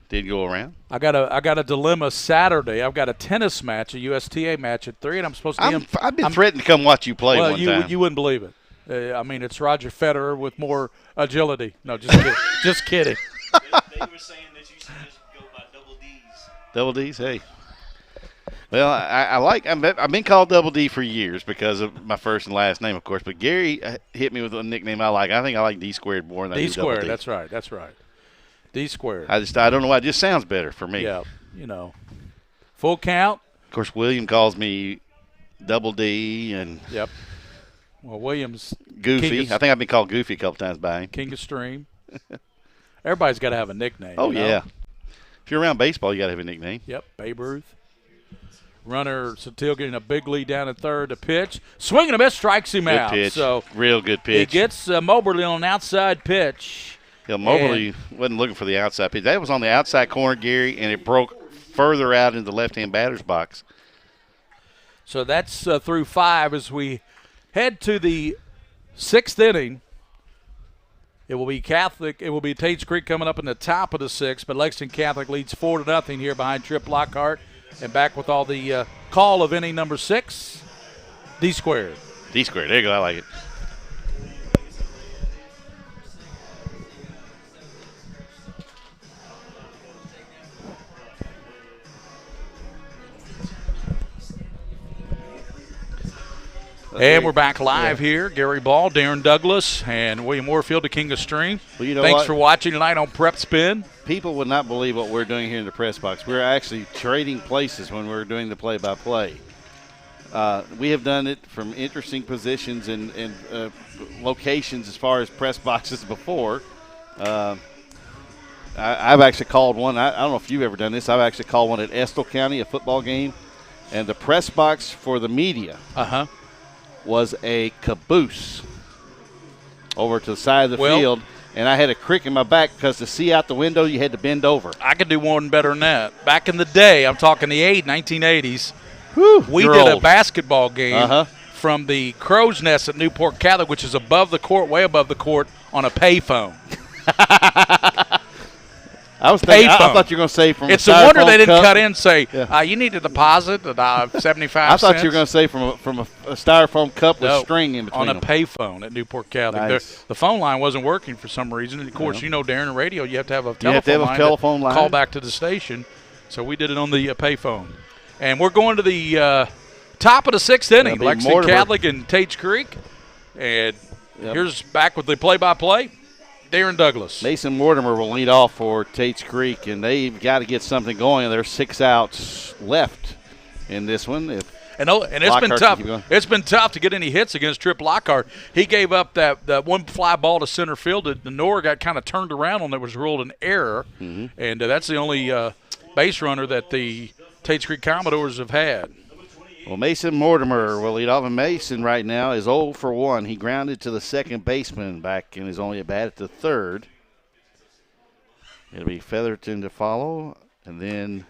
did go around. I got a dilemma Saturday. I've got a tennis match, a USTA match at 3, and I'm supposed to be I've been threatened to come watch you play one time. You wouldn't believe it. I mean, it's Roger Federer with more agility. No, just kidding. Just kidding. They were saying that you should just go by Double D's. Double D's, hey. Well, I've been called Double D for years because of my first and last name, of course. But Gary hit me with a nickname I like. I think I like D squared more than I do Double D. D squared, that's right. D squared. I don't know why. It just sounds better for me. Yeah, full count. Of course, William calls me Double D and. Yep. Well, Williams. Goofy. I think I've been called Goofy a couple times by him. King of Stream. Everybody's got to have a nickname. Oh, yeah. If you're around baseball, you got to have a nickname. Yep, Babe Ruth. Runner Sotil getting a big lead down at third to pitch. Swing and a miss, strikes him out. Pitch. So real good pitch. He gets Moberly on an outside pitch. Yeah, Moberly wasn't looking for the outside pitch. That was on the outside corner, Gary, and it broke further out into the left-hand batter's box. So that's through 5 as we head to the 6th inning. It will be Catholic. It will be Tates Creek coming up in the top of the 6th, but Lexington Catholic leads 4-0 here behind Trip Lockhart. And back with all the call of inning number 6, D squared. D squared. There you go. I like it. And we're back live here. Gary Ball, Darren Douglas, and William Warfield, the King of Stream. Well, you know Thanks what? for watching tonight on PrepSpin. People would not believe what we're doing here in the press box. We're actually trading places when we're doing the play-by-play. We have done it from interesting positions and locations as far as press boxes before. I've actually called one. I don't know if you've ever done this. I've actually called one at Estill County, a football game, and the press box for the media was a caboose over to the side of the field, and I had a crick in my back because to see out the window, you had to bend over. I could do one better than that. Back in the day, I'm talking the 1980s, we did old. a basketball game from the Crow's Nest at Newport Catholic, which is above the court, way above the court, on a payphone. I was thinking, I thought you were going to say from It's a a wonder styrofoam they didn't cup. cut in and say, you need to deposit 75 I thought you were going to say from a styrofoam cup with string in between on a them. payphone at Newport Catholic. Nice. The phone line wasn't working for some reason. And, of course, you know, Darren, in radio, you have to have a You have to have a telephone line. Call back to the station. So we did it on the payphone. And we're going to the top of the 6th inning, Lexington Mortimer. Catholic and Tates Creek. And here's back with the play-by-play, Darren Douglas. Mason Mortimer will lead off for Tates Creek, and they've got to get something going. There's 6 outs left in this one. And it's been tough. It's been tough to get any hits against Trip Lockhart. He gave up that one fly ball to center field. The Nora got kind of turned around on that was ruled an error, and that's the only base runner that the Tates Creek Commodores have had. Well, Mason Mortimer will lead off, and Mason right now is 0 for 1. He grounded to the second baseman back and is only a bat at the third. It'll be Featherton to follow, and then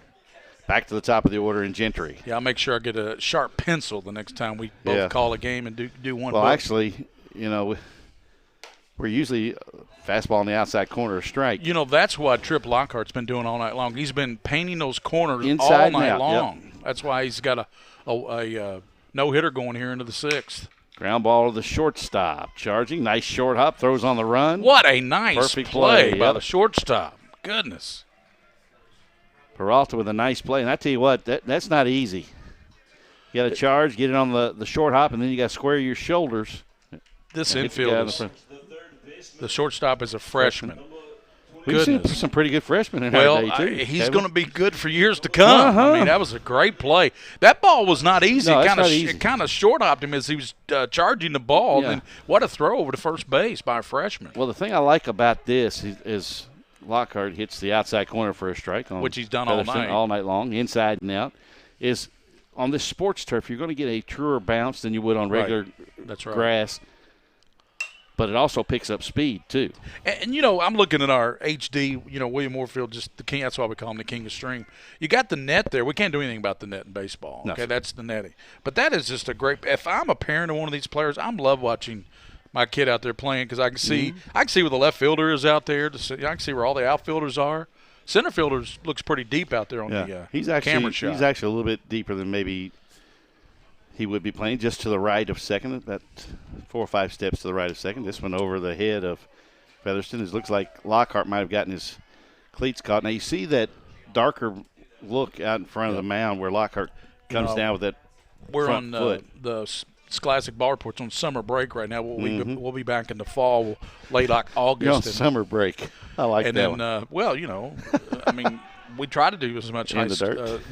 back to the top of the order in Gentry. Yeah, I'll make sure I get a sharp pencil the next time we both call a game and do one. Well, actually, you know, we're usually fastball in the outside corner, a strike. You know, that's what Trip Lockhart's been doing all night long. He's been painting those corners Inside all night and out, long. yep. That's why he's got a no-hitter going here into the 6th. Ground ball to the shortstop. Charging. Nice short hop. Throws on the run. What a nice Perfect play by yep. the shortstop. Goodness. Peralta with a nice play. And I tell you what, that's not easy. You got to charge, get it on the short hop, and then you got to square your shoulders. This infield is the shortstop is a freshman. We've seen some pretty good freshmen in our day, too. He's going to be good for years to come. I mean, that was a great play. That ball was not easy. No, It kind of short-hopped him as he was charging the ball. Yeah. And what a throw over to first base by a freshman. Well, the thing I like about this is Lockhart hits the outside corner for a strike. Which he's done all night. All night long, inside and out. Is on this sports turf, you're going to get a truer bounce than you would on regular grass. But it also picks up speed, too. And, you know, I'm looking at our HD, you know, William Warfield, just the king. That's why we call him the king of stream. You got the net there. We can't do anything about the net in baseball. Okay, Nothing. That's the netting. But that is just a great – if I'm a parent of one of these players, I love watching my kid out there playing because I can see where the left fielder is out there. I can see where all the outfilders are. Center fielders looks pretty deep out there on the camera shot. He's actually a little bit deeper than maybe he would be playing, just to the right of second, about 4 or 5 steps to the right of second. This one over the head of Featherston. It looks like Lockhart might have gotten his cleats caught. Now you see that darker look out in front of the mound where Lockhart comes down with that front foot. The Scholastic Ball Report's on summer break right now. We'll be back in the fall, late August. You're on summer break. I like and that then, well, you know, I mean, we try to do as much we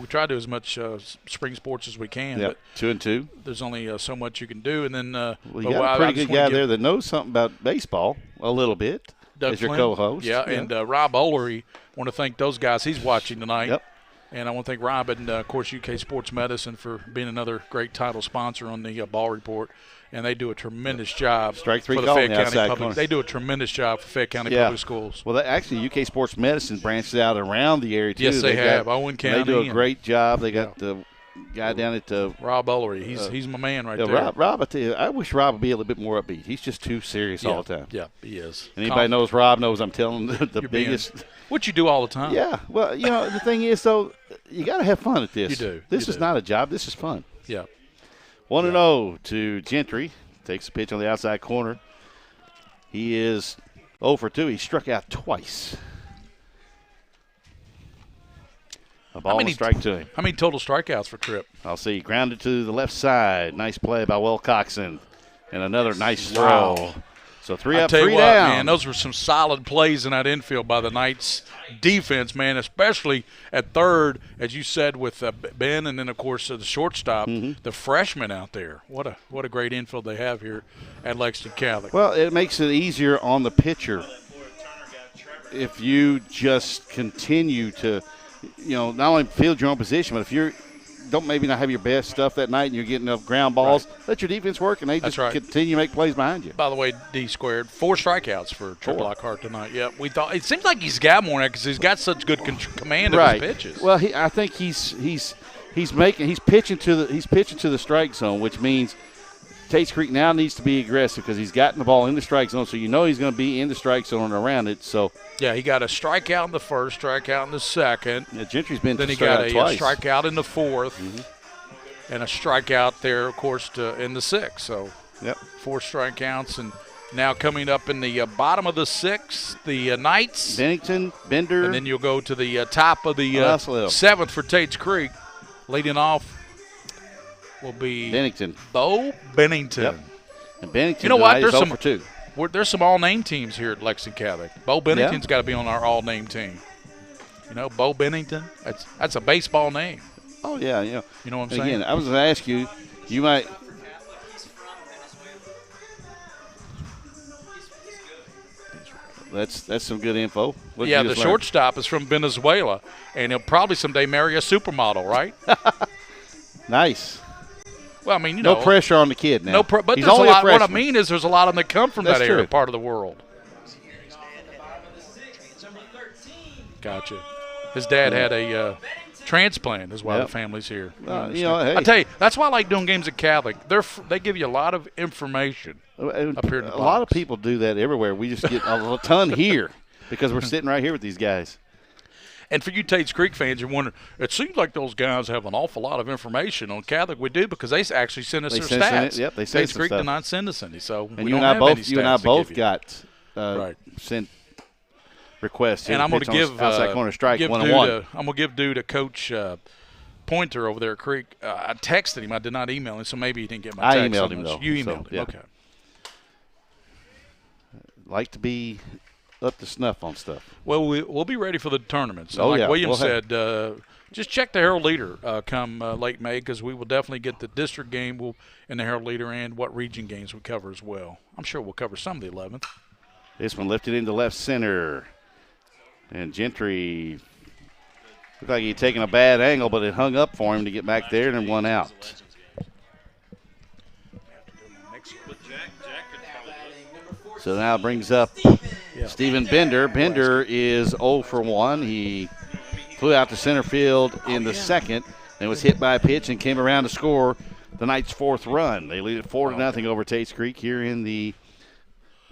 try to do as much spring sports as we can. Yep. But 2 and 2. There's only so much you can do, and then you got a pretty good guy there that knows something about baseball a little bit. Doug as your Flynn. co-host. Yeah, and Rob Olery. Want to thank those guys. He's watching tonight. Yep. And I want to thank Rob and, of course, UK Sports Medicine for being another great title sponsor on the Ball Report. And they do a tremendous job Strike three for the call Fayette on the County outside Public. corner. They do a tremendous job for Fayette County Public Schools. Well, actually, UK Sports Medicine branches out around the area, too. Yes, they have. Owen County. They do a great job. They got the guy down at Rob Ullery. He's my man right there. Rob, I tell you, I wish Rob would be a little bit more upbeat. He's just too serious all the time. Yeah, he is. And anybody knows Rob knows I'm telling them the biggest. What you do all the time. Yeah. Well, the thing is, though, you got to have fun at this. You do. This is not a job. This is fun. Yeah. 1-0 to Gentry. Takes the pitch on the outside corner. He is 0 for 2. He struck out twice. A ball and a strike to him. How many total strikeouts for Tripp? I'll see. Grounded to the left side. Nice play by Will Coxon. And another nice throw. Wow. So 3 I'll up, tell 3 you what, down. Man, those were some solid plays in that infield by the Knights defense, man, especially at third, as you said, with Ben, and then, of course, the shortstop, the freshman out there. What a great infield they have here at Lexington Catholic. Well, it makes it easier on the pitcher if you just continue to, not only field your own position, but if you don't maybe not have your best stuff that night and you're getting enough ground balls, let your defense work, and they just continue to make plays behind you. By the way, D squared, 4 strikeouts for Tripp Lockhart tonight. Yeah, we thought it seems like he's got more now because he's got such good command of his pitches. Well, I think he's pitching to the strike zone, which means Tates Creek now needs to be aggressive because he's gotten the ball in the strike zone, so he's going to be in the strike zone and around it. So yeah, he got a strikeout in the first, strikeout in the second. Yeah, Gentry's been then he got a twice. Strikeout in the fourth, and a strikeout there, of course, in the sixth. So 4 strikeouts, and now coming up in the bottom of the sixth, the Knights, Bennington, Bender, and then you'll go to the top of the seventh for Tates Creek. Leading off will be Bo Bennington. Yep. And Bennington, you know what? There's some for 2. There's some all-name teams here at Lexington Catholic. Bo Bennington's got to be on our all-name team. Bo Bennington. That's a baseball name. Oh yeah, You know what I'm saying? Again, I was going to ask you. You might. That's some good info. The shortstop is from Venezuela, and he'll probably someday marry a supermodel, right? Nice. Well, I mean, no pressure on the kid now. But he's there's only a lot. a freshman. What I mean is, there's a lot of them that come from that area, part of the world. Gotcha. His dad had a transplant, is why the family's here. Hey. I tell you, that's why I like doing games at Catholic. They give you a lot of information up here in the box. A lot of people do that everywhere. We just get a ton here because we're sitting right here with these guys. And for you Tates Creek fans, you're wondering, it seems like those guys have an awful lot of information on Catholic. We do, because they actually send us their stats. Yep, they send Tates Creek did not send us any, so and we you don't and have any stats you and I both to give got sent requests. And I'm going to give outside corner strike give 1-1. I'm going to give due to Coach Pointer over there at Creek. I texted him. I did not email him, so maybe he didn't get my text. I emailed him, though. You emailed him. Yeah. Okay. Like to be up to snuff on stuff. Well, we'll be ready for the tournament. So like William said, just check the Herald Leader come late May, because we will definitely get the district game in the Herald Leader and what region games we cover as well. I'm sure we'll cover some of the 11th. This one lifted into left center. And Gentry looked like he'd taken a bad angle, but it hung up for him to get back there and then 1 out. So now it brings up Stephen Bender. Bender is 0 for 1. He flew out to center field in the second and was hit by a pitch and came around to score the Knights' 4th run. They lead it 4-0 over Tates Creek here in the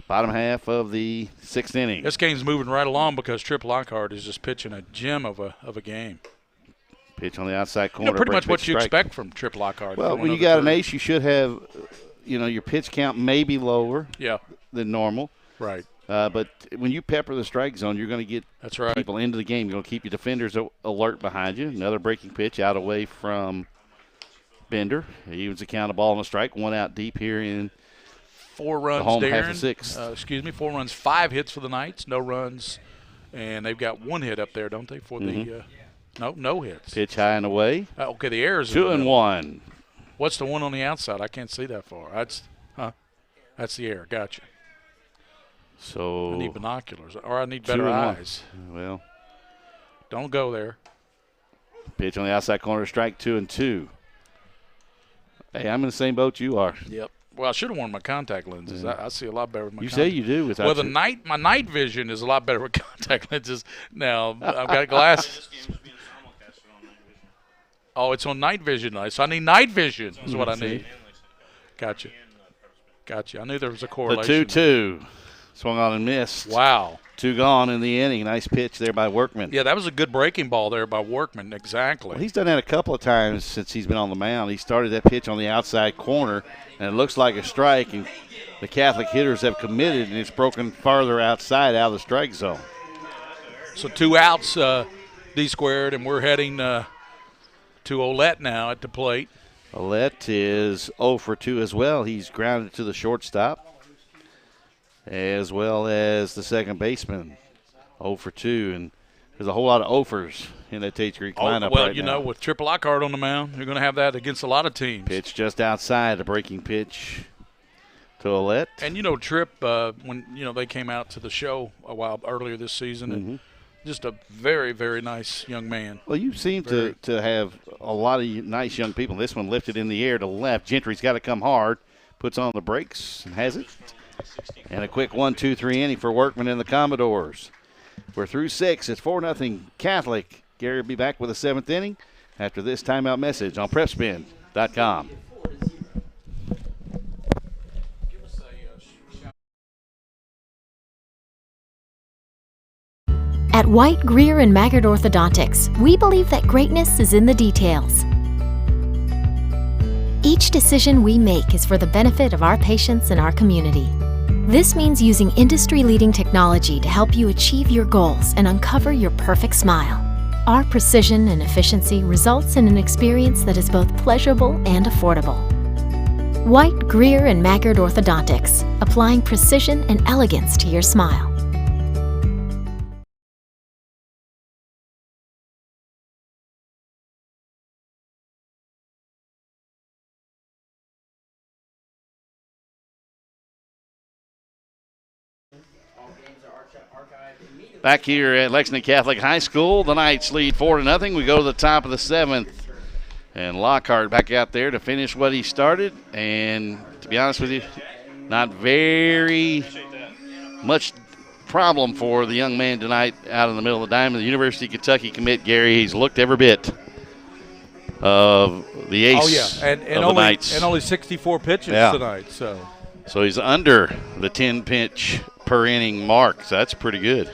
bottom half of the 6th inning. This game's moving right along because Tripp Lockhart is just pitching a gem of a game. Pitch on the outside corner. Pretty much what you expect from Tripp Lockhart. Well, when you got an ace, you should have, your pitch count may be lower than normal. Right. But when you pepper the strike zone, you're going to get people into the game. You're going to keep your defenders alert behind you. Another breaking pitch out away from Bender. He evens the count of ball and a strike. 1 out deep here in 4 runs, the home Darren. half of 6th. 4 runs, 5 hits for the Knights, no runs, and they've got 1 hit up there, don't they? For the no hits. Pitch high and away. Okay, the errors. 2-1. What's the one on the outside? I can't see that far. That's the error. Gotcha. So I need binoculars, or I need better eyes. Well, don't go there. Pitch on the outside corner, strike 2-2. Hey, I'm in the same boat you are. Yep. Well, I should have worn my contact lenses. I see a lot better with my contact. You say you do without my night vision is a lot better with contact lenses. Now, I've got glasses. Oh, it's on night vision tonight. So I need night vision is what I need. Gotcha. I knew there was a correlation. The 2-2. Swung on and missed. Wow. 2 gone in the inning. Nice pitch there by Workman. Yeah, that was a good breaking ball there by Workman. Exactly. Well, he's done that a couple of times since he's been on the mound. He started that pitch on the outside corner, and it looks like a strike, and the Catholic hitters have committed, and it's broken farther outside out of the strike zone. So 2 outs, D-squared, and we're heading to Olette now at the plate. Olette is 0 for 2 as well. He's grounded to the shortstop, as well as the second baseman, 0 for 2. And there's a whole lot of offers in that Tates Creek lineup well, right you now. know, with Triple Lockhart on the mound, you're going to have that against a lot of teams. Pitch just outside, a breaking pitch to Olette. And, you know, Tripp, when, you know, they came out to the show a while earlier this season, and just a very, very nice young man. Well, you seem to have a lot of nice young people. This one lifted in the air to the left. Gentry's got to come hard, puts on the brakes, and has it. And a quick 1-2-3 inning for Workman and the Commodores. We're through 6. It's 4-0 Catholic. Gary will be back with the 7th inning after this timeout message on PrepSpin.com. At White, Greer, and Maggard Orthodontics, we believe that greatness is in the details. Each decision we make is for the benefit of our patients and our community. This means using industry-leading technology to help you achieve your goals and uncover your perfect smile. Our precision and efficiency results in an experience that is both pleasurable and affordable. White, Greer, and Maggard Orthodontics, applying precision and elegance to your smile. Back here at Lexington Catholic High School, the Knights lead 4-0. We go to the top of the 7th. And Lockhart back out there to finish what he started. And to be honest with you, not very much problem for the young man tonight out in the middle of the diamond. The University of Kentucky commit, Gary, he's looked every bit of the ace and of the only, Knights. And only 64 pitches tonight. So he's under the 10-pitch per inning mark. So that's pretty good.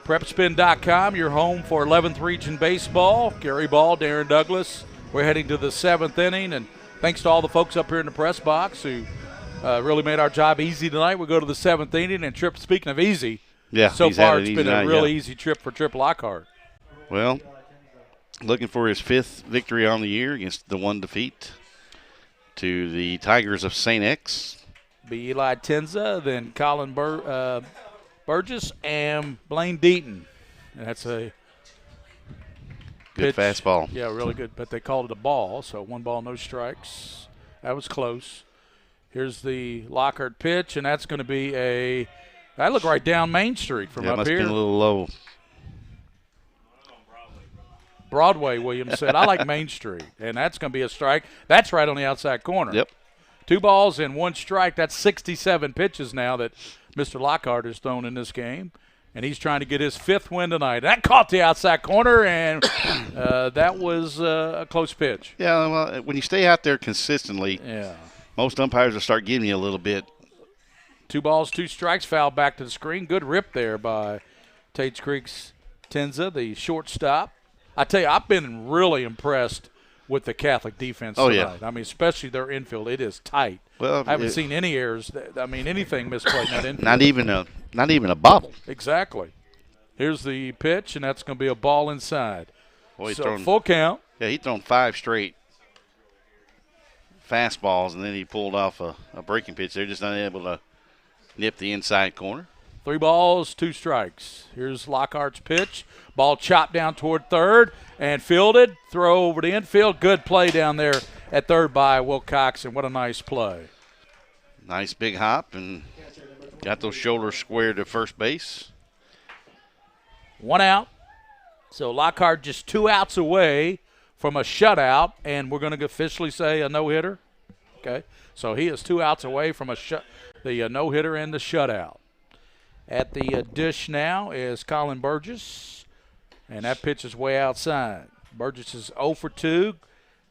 PrepSpin.com, your home for 11th Region Baseball. Gary Ball, Darren Douglas. We're heading to the 7th inning, and thanks to all the folks up here in the press box who really made our job easy tonight. We go to the 7th inning, and Tripp, speaking of easy, so far it's been a really easy trip for Tripp Lockhart. Well, looking for his 5th victory on the year against the 1 defeat to the Tigers of St. X. Be Eli Tenza, then Colin Burgess and Blaine Deaton. And that's a good pitch. Fastball. Yeah, really good. But they called it a ball, so 1 ball, no strikes. That was close. Here's the Lockhart pitch, and that's going to be I look right down Main Street from up must here. Be a little low. Broadway, Williams said. I like Main Street, and that's going to be a strike. That's right on the outside corner. Yep. 2 balls and 1 strike. That's 67 pitches now that Mr. Lockhart has thrown in this game, and he's trying to get his 5th win tonight. That caught the outside corner, and that was a close pitch. Yeah, well, when you stay out there consistently, most umpires will start giving you a little bit. 2 balls, 2 strikes, foul back to the screen. Good rip there by Tates Creek's Tenza, the shortstop. I tell you, I've been really impressed with the Catholic defense tonight. Yeah. I mean, especially their infield. It is tight. Well, I haven't seen any errors. I mean, anything misplayed in that infield. Not even a bobble. Exactly. Here's the pitch, and that's going to be a ball inside. Boy, so full count. Yeah, he's thrown 5 straight fastballs, and then he pulled off a breaking pitch. They're just not able to nip the inside corner. 3 balls, 2 strikes. Here's Lockhart's pitch. Ball chopped down toward third and fielded. Throw over the infield. Good play down there at third by Wilcox, and what a nice play. Nice big hop, and got those shoulders squared to first base. 1 out. So Lockhart just 2 outs away from a shutout, and we're going to officially say a no-hitter. Okay, so he is 2 outs away from the no-hitter and the shutout. At the dish now is Colin Burgess, and that pitch is way outside. Burgess is 0 for 2,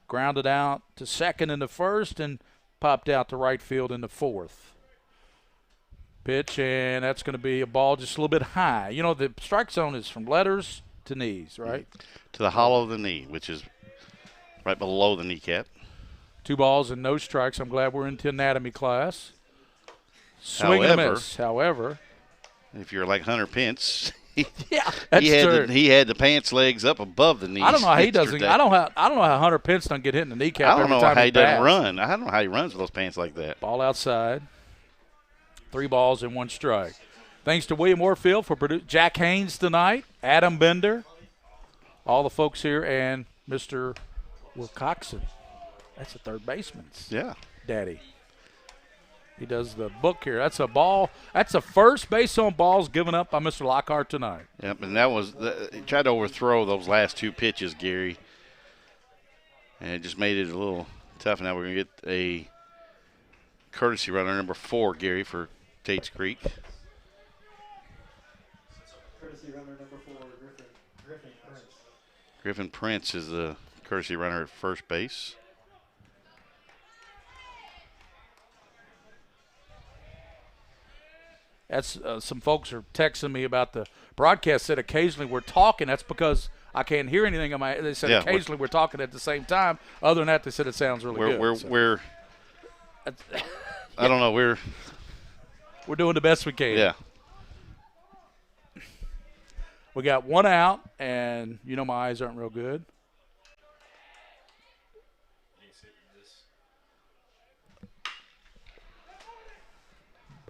grounded out to second in the first and popped out to right field in the fourth. Pitch, and that's going to be a ball just a little bit high. You know, the strike zone is from letters to knees, right? To the hollow of the knee, which is right below the kneecap. 2 balls and no strikes. I'm glad we're into anatomy class. Swing and a miss. However, if you're like Hunter Pence, he had the pants legs up above the knees. I don't know how he doesn't. I don't know how Hunter Pence doesn't get hit in the kneecap. I don't know how he doesn't bats. run. I don't know how he runs with those pants like that. Ball outside. 3 balls and 1 strike. Thanks to William Warfield for Jack Haynes tonight, Adam Bender, all the folks here, and Mr. Wilcoxon. That's a third baseman's daddy. He does the book here. That's a ball. That's a first base on balls given up by Mr. Lockhart tonight. Yep, and that was he tried to overthrow those last 2 pitches, Gary, and it just made it a little tough. Now we're going to get a courtesy runner, number 4, Gary, for Tates Creek. Courtesy runner number 4, Griffin Prince. Griffin Prince is the courtesy runner at first base. That's some folks are texting me about the broadcast. Said occasionally we're talking. That's because I can't hear anything. They said occasionally we're talking at the same time. Other than that, they said it sounds really good. We're I don't know. We're doing the best we can. Yeah. We got 1 out, and you know my eyes aren't real good.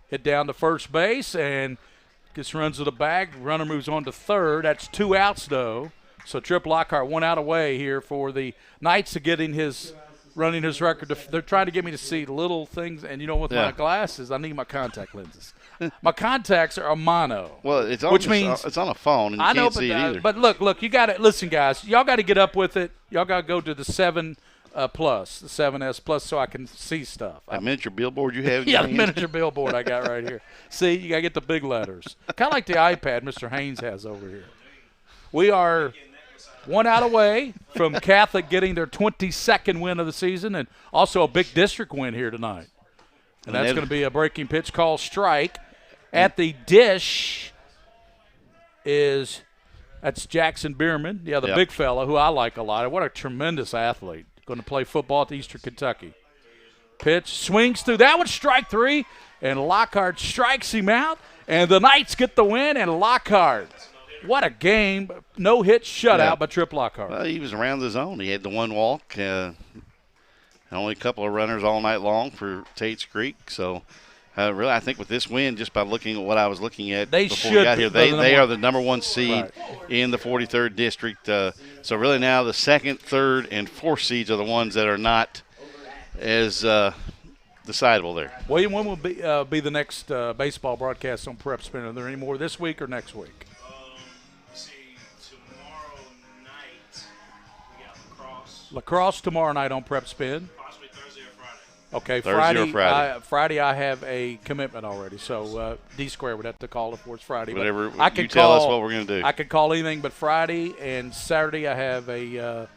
Hit down to first base and gets runs to the bag. Runner moves on to third. That's 2 outs, though. So Trip Lockhart 1 out away here for the Knights of running his record. They're trying to get me to see little things. And, you know, with my glasses, I need my contact lenses. My contacts are a mono. Well, it's on a phone, and you can't see it either. But look, you got to – listen, guys, y'all got to get up with it. Y'all got to go to the 7 Plus, the 7S Plus, so I can see stuff. A miniature billboard you have? Yeah, the miniature billboard I got right here. See, you got to get the big letters. Kind of like the iPad Mr. Haynes has over here. We are 1 out away from Catholic getting their 22nd win of the season and also a big district win here tonight. And that's going to be a breaking pitch called strike. At the dish that's Jackson Bierman, the big fella who I like a lot. What a tremendous athlete. Going to play football at Eastern Kentucky. Pitch, swings through. That was strike 3, and Lockhart strikes him out, and the Knights get the win, and Lockhart. What a game. No hit shutout by Trip Lockhart. Well, he was around the zone. He had the 1 walk. Only a couple of runners all night long for Tates Creek. So, really, I think with this win, just by looking at what I was looking at before we got here, they are the number 1 seed in the 43rd district. So really now the 2nd, 3rd, and 4th seeds are the ones that are not as decidable there. William, when will be the next baseball broadcast on PrepSpin? Are there any more this week or next week? Let's see, tomorrow night we got lacrosse. Lacrosse tomorrow night on PrepSpin. Possibly Thursday or Friday. Okay, Thursday or Friday. Friday I have a commitment already, so D-Square would have to call it for it's Friday. Whatever I can tell us what we're going to do. I could call anything but Friday, and Saturday I have a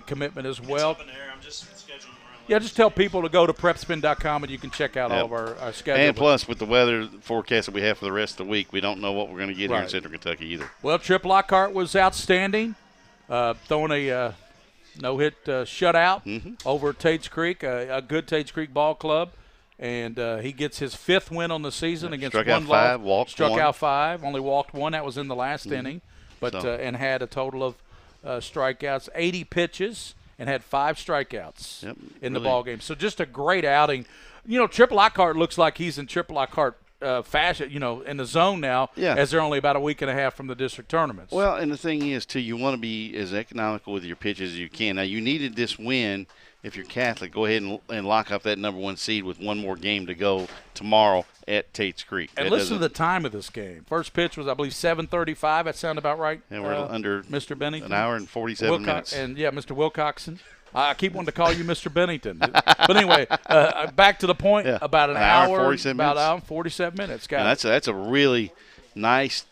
commitment as well. It's up in the air. I'm just scheduling around. Yeah, just tell people to go to PrepSpin.com and you can check out all of our schedule. And plus, with the weather forecast that we have for the rest of the week, we don't know what we're going to get here in Central Kentucky either. Well, Trip Lockhart was outstanding, throwing a no-hit shutout over at Tates Creek, a good Tates Creek ball club. And he gets his 5th win on the season against struck out 5, walked struck 1. out 5, only walked 1. That was in the last inning, but and had a total of strikeouts, 80 pitches, and had 5 strikeouts in the ball game. So just a great outing. You know, Trip Lockhart looks like he's in Trip Lockhart fashion, you know, in the zone now, as they're only about a week and a half from the district tournaments. Well, and the thing is, too, you want to be as economical with your pitches as you can. Now, you needed this win. If you're Catholic, go ahead and lock up that number 1 seed with 1 more game to go tomorrow at Tates Creek. And listen to the time of this game. First pitch was, I believe, 7:35. That sound about right? And we're under Mr. Bennington. An hour and 47 minutes. And, Mr. Wilcoxon. I keep wanting to call you Mr. Bennington. But anyway, back to the point, about an hour 47 about minutes. an hour and 47 minutes, guys. That's a really nice,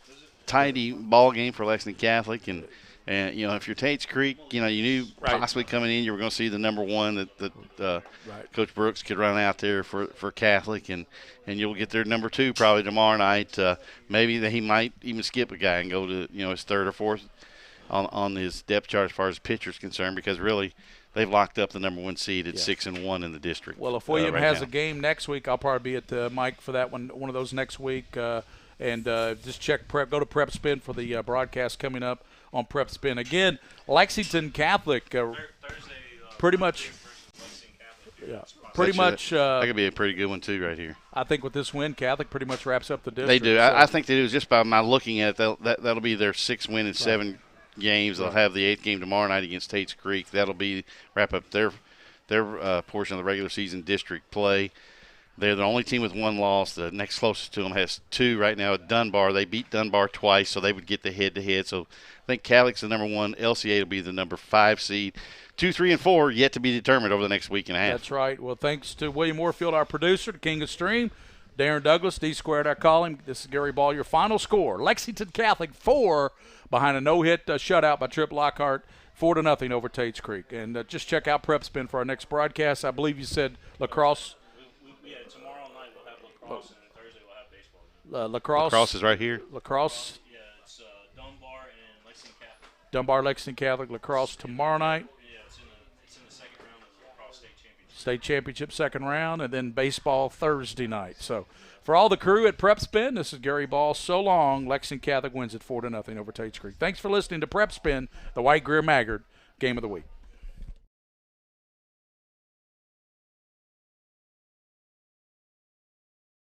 tidy ball game for Lexington Catholic. And And, if you're Tates Creek, you knew possibly coming in you were going to see the number one that Coach Brooks could run out there for Catholic, and you'll get their number 2 probably tomorrow night. Maybe that he might even skip a guy and go to, his 3rd or 4th on his depth chart as far as pitcher's concerned, because really they've locked up the number 1 seed at 6-1 in the district. Well, if William has a game next week, I'll probably be at Mike for that one of those next week. And just check Prep. Go to PrepSpin for the broadcast coming up on PrepSpin. Again, Lexington Catholic, pretty much. Yeah, pretty much. That could be a pretty good one too, right here. I think with this win, Catholic pretty much wraps up the district. They do. So. I think they do. Just by my looking at it, that'll be their 6th win in 7 games. They'll have the 8th game tomorrow night against Tates Creek. That'll be wrap up their portion of the regular season district play. They're the only team with 1 loss. The next closest to them has 2 right now at Dunbar. They beat Dunbar twice, so they would get the head-to-head. So I think Catholic's the number 1. LCA will be the number 5 seed. 2, 3, and 4 yet to be determined over the next week and a half. That's right. Well, thanks to William Moorfield, our producer, the King of Stream, Darren Douglas, D-Squared, I call him. This is Gary Ball. Your final score, Lexington Catholic 4 behind a no-hit shutout by Trip Lockhart, 4-0 over Tates Creek. And just check out PrepSpin for our next broadcast. I believe you said lacrosse. Yeah, tomorrow night we'll have lacrosse, and then Thursday we'll have baseball. Lacrosse is right here. Lacrosse. Yeah, it's Dunbar and Lexington Catholic. Dunbar, Lexington Catholic, lacrosse tomorrow night. Yeah, it's in the 2nd round of the lacrosse state championship. State championship 2nd round, and then baseball Thursday night. So for all the crew at PrepSpin, this is Gary Ball. So long. Lexington Catholic wins at 4-0 over Tates Creek. Thanks for listening to PrepSpin, the White Greer Maggard Game of the Week.